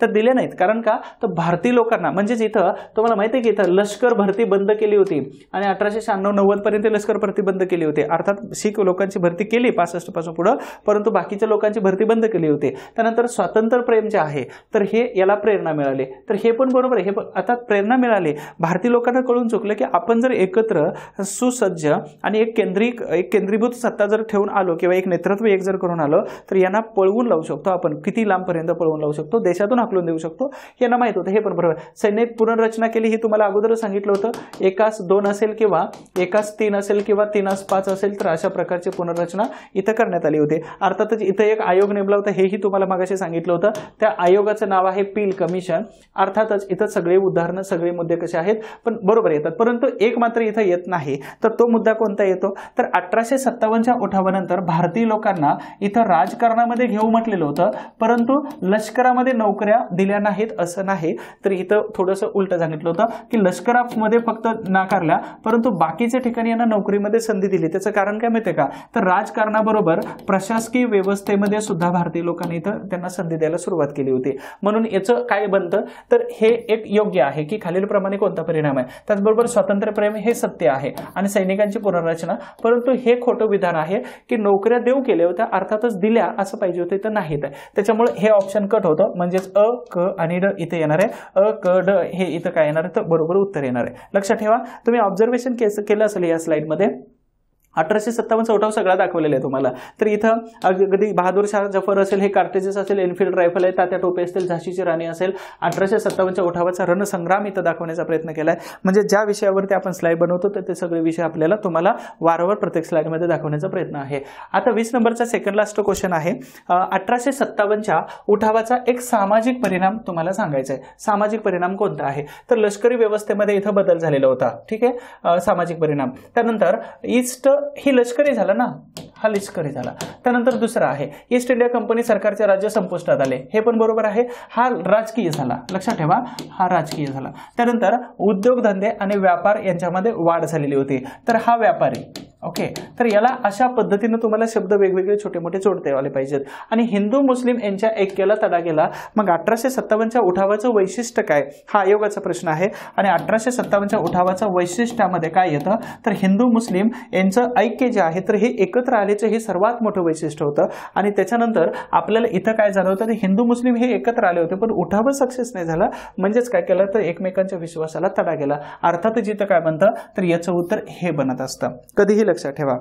तर दिल्या नाहीत कारण का तर भारतीय लोकांना म्हणजेच इथं तुम्हाला माहिती आहे की इथं लष्कर भरती बंद केली होती आणि 1896-90 पर्यंत लष्कर भरती बंद केली होती. अर्थात शीख लोकांची भरती केली 65 पासून पुढे, परंतु बाकीच्या लोकांची भरती बंद केली होती. त्यानंतर स्वातंत्र्य प्रेम जे आहे तर हे याला प्रेरणा मिळाली. तर हे पण बरोबर आहे. हे आता प्रेरणा मिळाली. भारतीय लोकांना कळून चुकलं की आपण जर एकत्र सुसज्ज आणि एक केंद्रीभूत सत्ता जर ठेवून आलो किंवा एक नेतृत्व एक जर करून आलो तर यांना पळवून लावू शकतो. आपण किती लांबपर्यंत पळवून लावू शकतो, देशातून हाकलून देऊ शकतो, यांना माहित होतं. हे पण बरोबर. सैन्य पुनर्रचना केली ही तुम्हाला अगोदरच सांगितलं होतं. 1:2 असेल किंवा 1:3 असेल किंवा 3:5 असेल तर अशा प्रकारची पुनर्रचना इथं करण्यात आली होती. अर्थातच इथं एक आयोग नेमला होता, हेही तुम्हाला मागाशी सांगितलं होतं. त्या आयोगाचं नाव आहे पील कमिशन. अर्थातच इथं सगळे उदाहरणं सगळे मुद्दे कसे आहेत पण बरोबर येतात, परंतु एक मात्र इथं येत नाही. तर तो मुद्दा कोणता येतो? तर 1857च्या उठावानंतर भारतीय लोकांना इथं राजकारणामध्ये घेऊ म्हटलेलं होतं, परंतु लष्करामध्ये नोकऱ्या दिल्या नाहीत असं नाही. तर इथं थोडंसं उलटं सांगितलं होतं की लष्करामध्ये फक्त नाकारल्या परंतु बाकीच्या ठिकाणी यांना नोकरीमध्ये संधी दिली. त्याचं कारण काय माहितीये का? तर राजकारणाबरोबर प्रशासकीय व्यवस्थेमध्ये सुद्धा भारतीय लोकांनी इथं त्यांना संधी द्यायला सुरुवात केली होती. म्हणून याचं काय बनतं तर हे एक योग्य आहे की खालीलप्रमाणे कोणता परिणाम आहे. त्याचबरोबर स्वातंत्र्य प्रेम हे सत्य आहे आणि सैनिकांची पुनर्रचना, परंतु हे खोटं विधान आहे की नोकऱ्या देऊ केल्या होत्या अर्थातच दिल्या असं पाहिजे होतं तर नाहीत. त्याच्यामुळे हे ऑप्शन कट होतं. म्हणजेच अ, क आणि ड इथे येणार आहे. अ, क, ड हे इथं काय येणार आहे तर बरोबर उत्तर येणार आहे. लक्षात ठेवा. तुम्ही ऑब्झर्वेशन केलं असेल या स्लाइडमध्ये 1857चा उठाव सगळा दाखवलेला आहे तुम्हाला. तर इथं अगदी बहादूर शाह जफर असेल, हे कार्टेजेस असेल, एनफिल्ड रायफल आहे, तात्या टोपे असतील, झाशीची राणी असेल. 1857च्या उठावाचा रणसंग्राम इथं दाखवण्याचा प्रयत्न केलाय. म्हणजे ज्या विषयावरती आपण स्लाइड बनवतो तर ते सगळे विषय आपल्याला तुम्हाला वारंवार प्रत्येक स्लाइडमध्ये दाखवण्याचा प्रयत्न आहे. आता 20 नंबरचा सेकंड लास्ट क्वेश्चन आहे. 1857च्या उठावाचा एक सामाजिक परिणाम तुम्हाला सांगायचा आहे. सामाजिक परिणाम कोणता आहे? तर लष्करी व्यवस्थेमध्ये इथं बदल झालेला होता. ठीक आहे, सामाजिक परिणाम. त्यानंतर ईस्ट ही लष्करी झाला ना, हा लष्करी झाला. त्यानंतर दुसरा आहे ईस्ट इंडिया कंपनी सरकारचे राज्य संपुष्टात आले. हे पण बरोबर आहे. हा राजकीय झाला. लक्षात ठेवा, हा राजकीय झाला. त्यानंतर उद्योगधंदे आणि व्यापार यांच्यामध्ये वाढ झालेली होती. तर हा व्यापारी. ओके, तर याला अशा पद्धतीने तुम्हाला शब्द वेगवेगळे छोटे मोठे जोडते आले पाहिजेत. आणि हिंदू मुस्लिम यांच्या ऐक्याला तडा गेला. मग 1857च्या उठावाचं वैशिष्ट्य काय? हा आयोगाचा प्रश्न आहे. आणि 1857च्या उठावाच्या वैशिष्ट्यामध्ये काय येतं तर हिंदू मुस्लिम यांचं ऐक्य जे आहे तर हे एकत्र आल्याचं हे सर्वात मोठं वैशिष्ट्य होतं. आणि त्याच्यानंतर आपल्याला इथं काय झालं होतं तर हिंदू मुस्लिम हे एकत्र आले होते पण उठाव सक्सेस नाही झाला. म्हणजेच काय केलं तर एकमेकांच्या विश्वासाला तडा गेला. अर्थात जिथं काय म्हणतं तर याचं उत्तर हे बनत असतं. कधीही लक्षात ठेवा.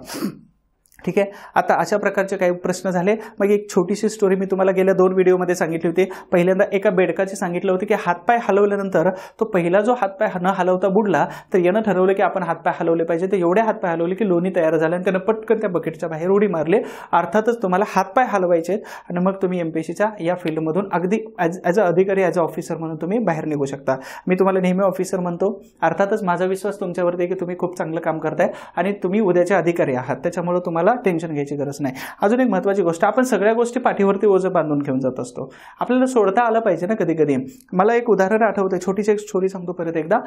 ठीक आहे. आता अशा प्रकारचे काही प्रश्न झाले. मग एक छोटीशी स्टोरी मी तुम्हाला गेल्या 2 व्हिडिओमध्ये सांगितली होती. पहिल्यांदा एका बेडकाचे सांगितलं होतं की हातपाय हलवल्यानंतर तो पहिला जो हातपाय न हलवता बुडला तर यानं ठरवलं की आपण हातपाय हलवले पाहिजे. तर एवढे हातपाय हलवले की लोणी तयार झालं आणि त्यानं पटकन त्या बकेटच्या बाहेर उडी मारली. अर्थातच तुम्हाला हातपाय हलवायचे आहेत आणि मग तुम्ही एमपीएससीच्या या फील्डमधून अगदी ॲज अ अधिकारी ॲज अ ऑफिसर म्हणून तुम्ही बाहेर निघू शकता. मी तुम्हाला नेहमी ऑफिसर म्हणतो. अर्थातच माझा विश्वास तुमच्यावरती आहे की तुम्ही खूप चांगलं काम करताय आणि तुम्ही उद्याचे अधिकारी आहात. त्याच्यामुळे तुम्हाला टेन्शन घ्यायची गरज नाही. अजून एक महत्त्वाची गोष्ट, आपण सगळ्या गोष्टी पाठीवरती ओझं बांधून घेऊन जात असतो. आपल्याला सोडता आलं पाहिजे ना कधी कधी. मला एक उदाहरण आठवतं, छोटीशी एक स्टोरी सांगतो परत एकदा.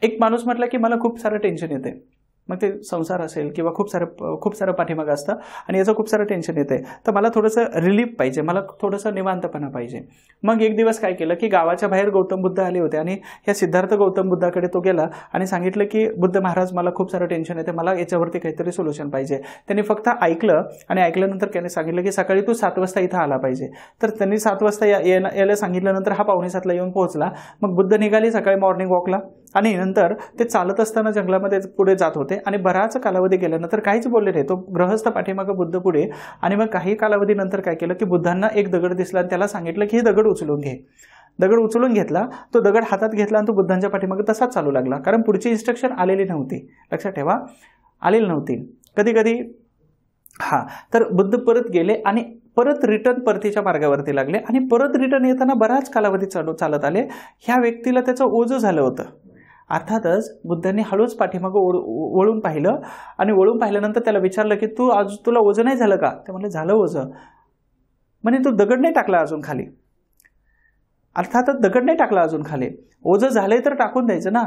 एक माणूस म्हटला की मला खूप सारं टेन्शन येते. मग ते संसार असेल किंवा खूप सारं पाठीमागं असतं आणि याचं खूप सारं टेन्शन येते. तर मला थोडंसं रिलीफ पाहिजे, मला थोडंसं निवांतपणा पाहिजे. मग एक दिवस काय केलं की गावाच्या बाहेर गौतम बुद्ध आले होते आणि या सिद्धार्थ गौतम बुद्धाकडे तो गेला आणि सांगितलं की बुद्ध महाराज मला खूप सारं टेन्शन येते, मला याच्यावरती काहीतरी सोल्युशन पाहिजे. त्यांनी फक्त ऐकलं आणि ऐकल्यानंतर त्याने सांगितलं की सकाळी तू 7 वाजता इथं आला पाहिजे. तर त्यांनी 7 वाजता यायला सांगितल्यानंतर हा 6:45ला येऊन पोहोचला. मग बुद्ध निघाले सकाळी मॉर्निंग वॉकला आणि नंतर ते चालत असताना जंगलामध्ये पुढे जात होते होते आणि बराच कालावधी गेल्यानंतर काहीच बोलले नाही. तो गृहस्थ पाठीमागं बुद्ध पुढे, आणि मग काही कालावधीनंतर काय केलं की बुद्धांना एक दगड दिसला आणि त्याला सांगितलं की हे दगड उचलून घे. दगड उचलून घेतला, तो दगड हातात घेतला आणि तो बुद्धांच्या पाठीमागे तसाच चालू लागला, कारण पुढची इन्स्ट्रक्शन आलेली नव्हती. लक्षात ठेवा, आलेली नव्हती. कधी कधी तर बुद्ध परत गेले आणि परत रिटर्न परतीच्या मार्गावरती लागले आणि परत रिटर्न येताना बराच कालावधी चालत आले. ह्या व्यक्तीला त्याचं ओझं झालं होतं. अर्थातच बुद्धांनी हळूच पाठीमागं वळून पाहिलं आणि वळून पाहिल्यानंतर त्याला विचारलं की तू आज तुला ओझं नाही झालं का? ते म्हणले झालं ओझं. म्हणे तू दगड नाही टाकला अजून खाली. अर्थातच दगड नाही टाकला अजून खाली, ओझं झालंय तर टाकून द्यायचं ना.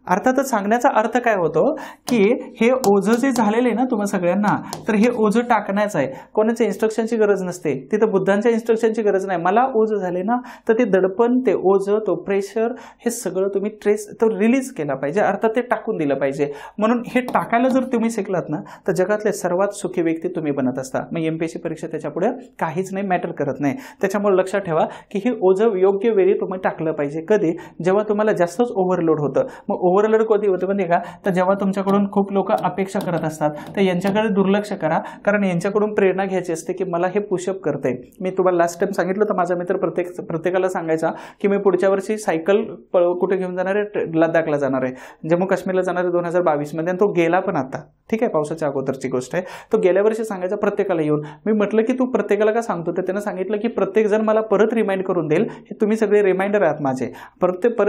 अर्थातच सांगण्याचा अर्थ काय होतो की हे ओझं जे झालेलं आहे ना तुम्हा सगळ्यांना, तर हे ओझं टाकण्याचं आहे. कोणाच्या इन्स्ट्रक्शनची गरज नसते तिथं, बुद्धांच्या इन्स्ट्रक्शनची गरज नाही. मला ओझं झाले ना, तर ते दडपण, ते ओझं, तो प्रेशर, हे सगळं तुम्ही तो रिलीज केला पाहिजे, अर्थात ते टाकून दिलं पाहिजे. म्हणून हे टाकायला जर तुम्ही शिकलात ना, तर जगातले सर्वात सुखी व्यक्ती तुम्ही बनत असता. मग MPSC परीक्षा त्याच्यापुढे काहीच नाही, मॅटर करत नाही. त्याच्यामुळे लक्षात ठेवा की हे ओझं योग्य वेळी तुम्ही टाकलं पाहिजे. कधी? जेव्हा तुम्हाला जास्तच ओव्हरलोड होतं. मग ओव्हरलोड कधी होतं म्हणजे का, तर जेव्हा तुमच्याकडून खूप लोक अपेक्षा करत असतात, तर यांच्याकडे दुर्लक्ष करा, कारण यांच्याकडून प्रेरणा घ्यायची असते की मला हे पुशअप करते. मी तुम्हाला लास्ट टाइम सांगितलं तर माझा मित्र प्रत्येकाला सांगायचा की मी पुढच्या वर्षी सायकल कुठे घेऊन जाणार आहे, लडाखला जाणार आहे, जम्मू काश्मीरला जाणार आहे 2022 मध्ये, आणि तो गेला पण आता. ठीक आहे, पावसाच्या अगोदरची गोष्ट आहे. तो गेल्या वर्षी सांगायचा प्रत्येकाला येऊन. मी म्हटलं की तू प्रत्येकाला का सांगतो, तर त्यानं सांगितलं की प्रत्येक जण मला परत रिमाइंड करून देईल. हे तुम्ही सगळे रिमाइंडर आहात माझे.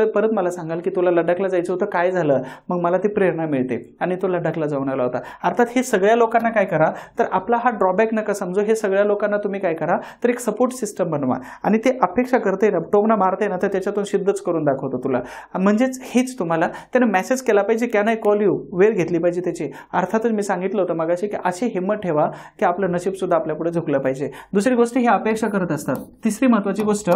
परत मला सांगाल की तुला लडाखला जायचं होतं, काय झालं? मग मला ती प्रेरणा मिळते आणि तो लडाखला जाऊन आला होता. अर्थात हे सगळ्या लोकांना काय करा, तर आपला हा ड्रॉबॅक नका समजू. हे सगळ्या लोकांना तुम्ही काय करा, तर एक सपोर्ट सिस्टम बनवा. आणि ते अपेक्षा करते ना, टोमणा मारते ना, तर त्याच्यातून सिद्धच करून दाखवतो तुला. म्हणजेच हेच तुम्हाला त्यानं मेसेज केला पाहिजे, कॅन आय कॉल यू, वेळ घेतली पाहिजे त्याची. अर्थातच मी सांगितलं होतं मगाशी की अशी हिंमत ठेवा की आपलं नशीब सुद्धा आपल्यापुढे झुकलं पाहिजे. दुसरी गोष्ट, ही अपेक्षा करत असतात. तिसरी महत्वाची गोष्ट,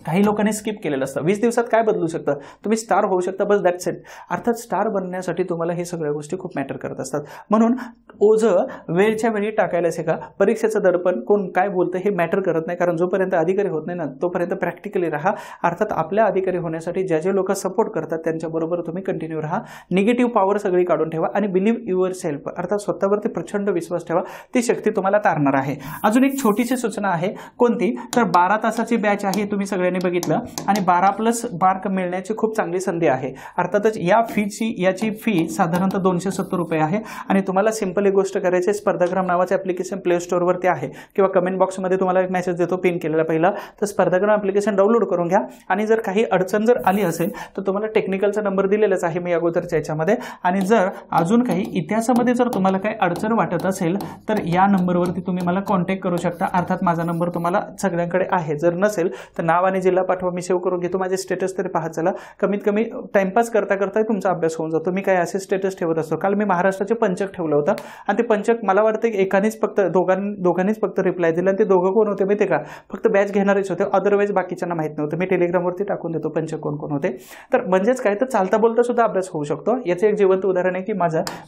काही लोकांनी स्किप केलेलं असतं. 20 दिवसात काय बदलू शकतं? तुम्ही स्टार होऊ शकता, बस दॅट्स इट. अर्थात स्टार बनण्यासाठी तुम्हाला हे सगळ्या गोष्टी खूप मॅटर करत असतात. म्हणून ओझं वेळच्या वेळी टाकायला शिका. परीक्षेचं दडपण, कोण काय बोलतं हे मॅटर करत नाही, कारण जोपर्यंत अधिकारी होत नाही ना, तोपर्यंत प्रॅक्टिकली राहा. अर्थात आपल्या अधिकारी होण्यासाठी जे लोक सपोर्ट करतात त्यांच्याबरोबर तुम्ही कंटिन्यू राहा. निगेटिव्ह पॉवर सगळी काढून ठेवा आणि बिलीव्ह युअर सेल्फ, अर्थात स्वतःवरती प्रचंड विश्वास ठेवा. ती शक्ती तुम्हाला तारणार आहे. अजून एक छोटीशी सूचना आहे. कोणती? तर 12 तासाची बॅच आहे, तुम्ही सगळ्यांनी बघितलं, आणि 12+ मार्क मिळण्याची खूप चांगली संधी आहे. अर्थातच याची फी साधारणतः 270 रुपये आहे. आणि तुम्हाला सिंपल एक गोष्ट करायची, स्पर्धाग्राम नावाचं ॲप्लिकेशन प्ले स्टोअरवरती आहे, किंवा कमेंट बॉक्समध्ये तुम्हाला एक मेसेज देतो पिन केलेला पहिला, तर स्पर्धाग्राम ॲप्लिकेशन डाउनलोड करून घ्या. आणि जर काही अडचण जर आली असेल तर तुम्हाला टेक्निकलचा नंबर दिलेलाच आहे मी अगोदरच्या याच्यामध्ये. आणि जर अजून काही इतिहासामध्ये जर तुम्हाला काही अडचण वाटत असेल तर या नंबरवरती तुम्ही मला कॉन्टॅक्ट करू शकता. अर्थात माझा नंबर तुम्हाला सगळ्यांकडे आहे. जर नसेल तर नाव आणि जिल्हा पाठवा, मी सेव्ह करून घेतो. माझे स्टेटस तरी पाहत चला. कमीत कमी टाइमपास करता करता तुमचा अभ्यास होऊन जातो. मी काय असे स्टेटस ठेवत असतो. काल मी महाराष्ट्राचे पंचक ठेवलं होतं आणि ते पंचक मला वाटतं एकानेच फक्त दोघांनीच फक्त रिप्लाय दिला. आणि ते दोघं कोण होते माहिती का? फक्त बॅच घेणारेच होते, अदरवाईज बाकीच्यांना माहित नव्हतं. मी टेलिग्रामवरती टाकून देतो पंचक कोण कोण होते. तर म्हणजेच काय, तर चालता बोलता सुद्धा अभ्यास होऊ शकतो. याचं एक जिवंत उदाहरण आहे की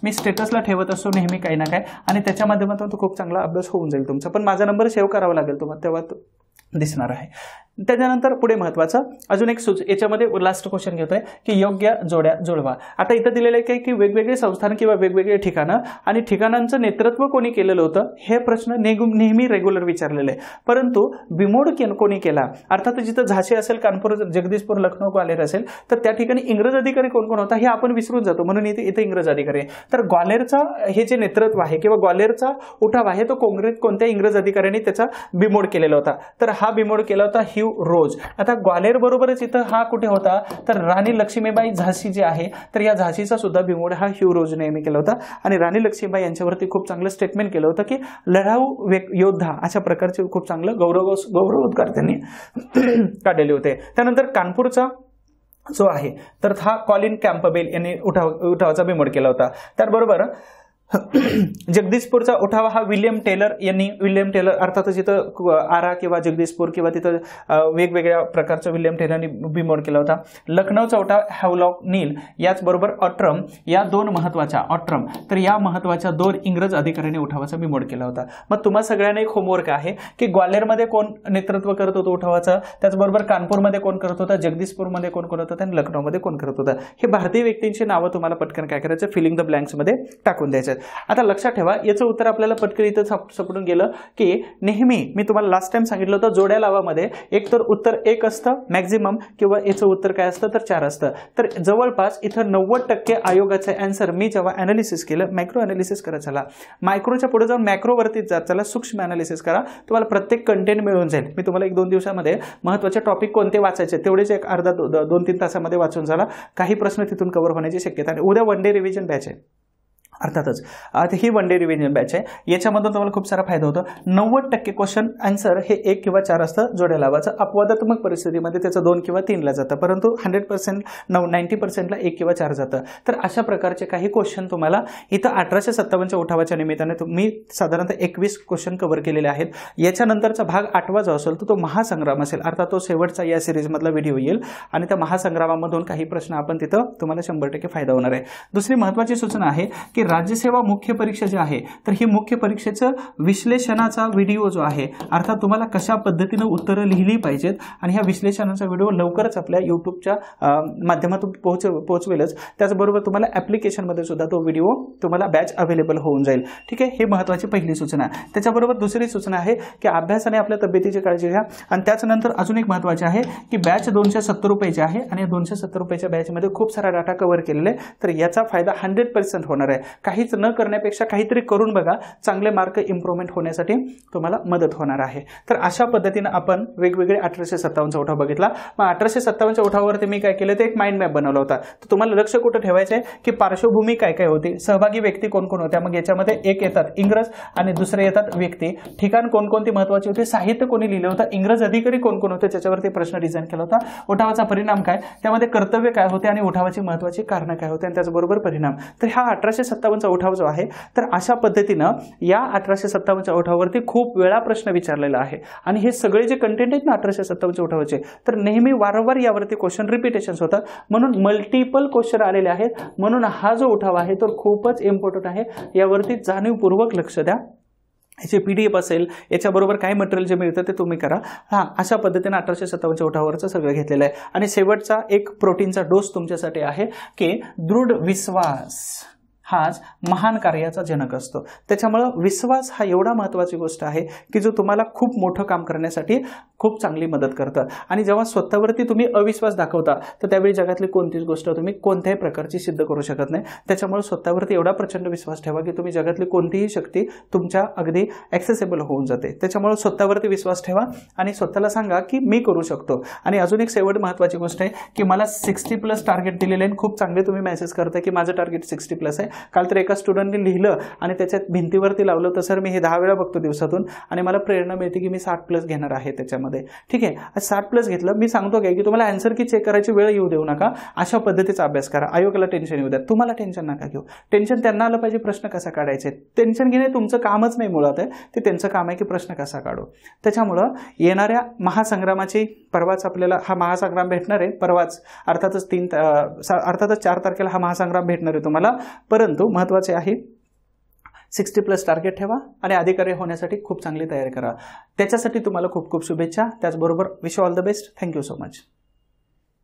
मी स्टेटसला ठेवत असतो नेहमी काही ना काय, आणि त्याच्या माध्यमातून तो खूप चांगला अभ्यास होऊन जाईल तुमचा. पण माझा नंबर सेव्ह करावा लागेल तुम्हाला, तेव्हा दिसणार आहे. त्याच्यानंतर पुढे महत्वाचं अजून एक याच्यामध्ये लास्ट क्वेश्चन घेतोय की योग्य जोड्या जुळवा. आता इथं दिलेलं आहे की वेगवेगळे संस्थान किंवा वेगवेगळे ठिकाणं आणि ठिकाणांचं नेतृत्व कोणी केलेलं होतं, हे प्रश्न नेहमी रेग्युलर विचारलेले आहे. परंतु बिमोड कोणी केला? अर्थात जिथं झाशी असेल, कानपूर, जगदीशपूर, लखनौ, ग्वाल्हेर असेल तर त्या ठिकाणी इंग्रज अधिकारी कोण कोण होता हे आपण विसरून जातो. म्हणून इथे इंग्रज अधिकारी आहे. तर ग्वाल्हेरचा हे जे नेतृत्व आहे किंवा ग्वाल्हेरचा उठाव आहे तो कोणत्या इंग्रज अधिकाऱ्यांनी त्याचा बिमोड केलेला होता? तर हा बिमोड केला होता ह्यू रोज. आता ग्वाल्हेर बरोबरच इथं हा कुठे होता, तर राणी लक्ष्मीबाई झाशी जी आहे, तर या झाशीचा सुद्धा बिमोड हा ह्यू रोज नेहमी केला होता. आणि राणी लक्ष्मीबाई यांच्यावरती खूप चांगलं स्टेटमेंट केलं होतं की लढाऊ योद्धा, अशा प्रकारचे खूप चांगलं गौरवोद्गार त्यांनी काढलेले होते. त्यानंतर कानपूरचा जो आहे तर हा कॉलिन कॅम्पबेल यांनी उठावाचा बिमोड केला होता. त्याचबरोबर जगदीशपूरचा उठावा हा विल्यम टेलर अर्थातच इथं आरा किंवा जगदीशपूर किंवा तिथं वेगवेगळ्या प्रकारचा विल्यम टेलरनी बिमोड केला होता. लखनौचा उठाव हॅवलॉक नील, याचबरोबर ऑट्रम, या दोन महत्वाच्या तर या महत्वाच्या 2 इंग्रज अधिकाऱ्यांनी उठावाचा बिमोड केला होता. मग तुम्हा सगळ्यांना एक होमवर्क आहे की ग्वाल्हेरमध्ये कोण नेतृत्व करत होतं उठावाचं, त्याचबरोबर कानपूरमध्ये कोण करत होता, जगदीशपूरमध्ये कोण करत होतं आणि लखनौमध्ये कोण करत होतं. हे भारतीय व्यक्तींची नावं तुम्हाला पटकन काय करायचं, फिलिंग द ब्लँक्स मध्ये टाकून द्यायचं. आता लक्षात ठेवा, याचं उत्तर आपल्याला पटकन इथं सापडून गेलं की नेहमी मी तुम्हाला लास्ट टाइम सांगितलं होतं जोड्या लावामध्ये एक तर उत्तर 1 असतं मॅक्झिमम, किंवा याचं उत्तर काय असतं तर 4 असतं. तर जवळपास इथं 90% आयोगाचं आन्सर मी जेव्हा अनालिसिस केलं, मायक्रो अनालिसिस करत चला, मायक्रोच्या पुढे जाऊन मॅक्रोवरतीच जात चला, सूक्ष्म अनालिसिस करा, तुम्हाला प्रत्येक कंटेंट मिळून जाईल. मी तुम्हाला 1-2 दिवसामध्ये महत्त्वाचे टॉपिक कोणते वाचायचे तेवढेच एक अर्धा 2-3 तासामध्ये वाचून झाला. काही प्रश्न तिथून कव्हर होण्याची शक्यता आहे. उद्या 1 डे रिव्हिजन बॅच आहे. अर्थातच आता ही 1 डे रिव्हिजन बॅच आहे, याच्यामधून तुम्हाला खूप सारा फायदा होतो. 90% क्वेश्चन आन्सर हे 1 किंवा 4 असतं जोड्या लावाचं. अपवादात्मक परिस्थितीमध्ये त्याचं 2 किंवा 3ला जातं, परंतु 90%ला 1 किंवा 4 जातं. तर अशा प्रकारचे काही क्वेश्चन तुम्हाला इथं 1857च्या उठावाच्या निमित्ताने मी साधारणतः 21 क्वेश्चन कव्हर केलेले आहेत. याच्यानंतरचा भाग 8वा जो असेल तो महासंग्राम असेल, अर्थात तो शेवटचा या सिरीजमधला व्हिडिओ येईल आणि त्या महासंग्रामामधून काही प्रश्न आपण तिथं तुम्हाला 100% फायदा होणार आहे. दुसरी महत्त्वाची सूचना आहे की राज्यसेवा मुख्य परीक्षा जी आहे तर ही मुख्य परीक्षेचं विश्लेषणाचा व्हिडिओ जो आहे, अर्थात तुम्हाला कशा पद्धतीने उत्तरं लिहिली पाहिजेत आणि ह्या विश्लेषणाचा व्हिडिओ लवकरच आपल्या युट्यूबच्या माध्यमातून पोहोचवेलच. त्याचबरोबर तुम्हाला ॲप्लिकेशनमध्ये सुद्धा तो व्हिडिओ तुम्हाला बॅच अवेलेबल होऊन जाईल. ठीक आहे, ही महत्त्वाची पहिली सूचना. त्याच्याबरोबर दुसरी सूचना आहे की अभ्यासाने आपल्या तब्येतीची काळजी घ्या. आणि त्याच्यानंतर अजून एक महत्त्वाचे आहे की बॅच 270 रुपयाची आहे आणि या 270 रुपयाच्या बॅचमध्ये खूप सारा डाटा कव्हर केलेला आहे. तर याचा फायदा 100% होणार आहे. काहीच न करण्यापेक्षा काहीतरी करून बघा, चांगले मार्क इम्प्रूव्हमेंट होण्यासाठी तुम्हाला मदत होणार आहे. तर अशा पद्धतीने आपण वेगवेगळे 1857चा उठाव बघितला. मग 1857च्या उठावावरती मी काय केलं ते एक माइंड मॅप बनवला होता. तर तुम्हाला लक्ष कुठं ठेवायचं आहे की पार्श्वभूमी काय काय होती, सहभागी व्यक्ती कोण कोण होत्या, मग याच्यामध्ये एक येतात इंग्रज आणि दुसरे येतात व्यक्ती, ठिकाण कोणकोणती महत्वाची होती, साहित्य कोणी लिहिलं होतं, इंग्रज अधिकारी कोण कोण होते त्याच्यावरती प्रश्न डिझाईन केला होता, उठावाचा परिणाम काय, त्यामध्ये कर्तव्य काय होते आणि उठावाची महत्वाची कारणं काय होते आणि त्याचबरोबर परिणाम. तर हा 1857चा उठाव जो आहे तर अशा पद्धतीनं या 1857च्या उठावावरती खूप वेळा प्रश्न विचारलेला आहे. आणि हे सगळे जे कंटेंट आहेत ना 1857च्या उठावाचे, तर नेहमी वारंवार यावरती क्वेश्चन रिपिटेशन्स होतात, म्हणून मल्टिपल क्वेश्चन आलेले आहेत. म्हणून हा जो उठाव आहे तो खूपच इम्पॉर्टंट आहे, यावरती जाणीवपूर्वक लक्ष द्या. याचे PDF असेल, याच्याबरोबर काय मटेरियल जे मिळतं ते तुम्ही करा. अशा पद्धतीने 1857च्या उठावावरचं सगळं घेतलेलं आहे. आणि शेवटचा एक प्रोटीनचा डोस तुमच्यासाठी आहे की दृढ विश्वास हाच महान कार्याचा जनक असतो. त्याच्यामुळं विश्वास हा एवढा महत्त्वाची गोष्ट आहे की जो तुम्हाला खूप मोठं काम करण्यासाठी खूप चांगली मदत करतं. आणि जेव्हा स्वतःवरती तुम्ही अविश्वास दाखवता तर त्यावेळी जगातली कोणतीच गोष्ट तुम्ही कोणत्याही प्रकारची सिद्ध करू शकत नाही. त्याच्यामुळे स्वतःवरती एवढा प्रचंड विश्वास ठेवा की तुम्ही जगातली कोणतीही शक्ती तुमच्या अगदी ॲक्सेसिबल होऊन जाते. त्याच्यामुळे स्वतःवरती विश्वास ठेवा आणि स्वतःला सांगा की मी करू शकतो. आणि अजून एक शेवट महत्त्वाची गोष्ट आहे की मला 60+ टार्गेट दिलेले आहे. खूप चांगले तुम्ही मेसेज करताय की माझं टार्गेट 60+ आहे. काल तर एका स्टुडंटने लिहिलं आणि त्याच्यात भिंतीवरती लावलं तर सर मी हे 10 वेळा बघतो दिवसातून आणि मला प्रेरणा मिळते की मी 60+ घेणार आहे त्याच्यामध्ये. ठीक आहे, 60+ घेतलं. मी सांगतो काय की तुम्हाला आन्सर की चेक करायची वेळ येऊ देऊ नका. अशा पद्धतीचा अभ्यास करा. आयोगाला टेन्शन येऊ द्या, तुम्हाला टेन्शन नका घेऊ. टेन्शन त्यांना आलं पाहिजे प्रश्न कसा काढायचे. टेन्शन घेणे तुमचं कामच नाही मुळात आहे, ते त्यांचं काम आहे की प्रश्न कसा काढू. त्याच्यामुळं येणाऱ्या महासंग्रामाची परवाच आपल्याला हा महासंग्राम भेटणार आहे. परवाच अर्थातच 4 तारखेला हा महासंग्राम भेटणार आहे तुम्हाला. परंतु महत्त्वाचे आहे 60+ टार्गेट ठेवा आणि अधिकारी होण्यासाठी खूप चांगली तयारी करा. त्याच्यासाठी तुम्हाला खूप खूप शुभेच्छा. त्याचबरोबर wish you all the best. Thank you so much.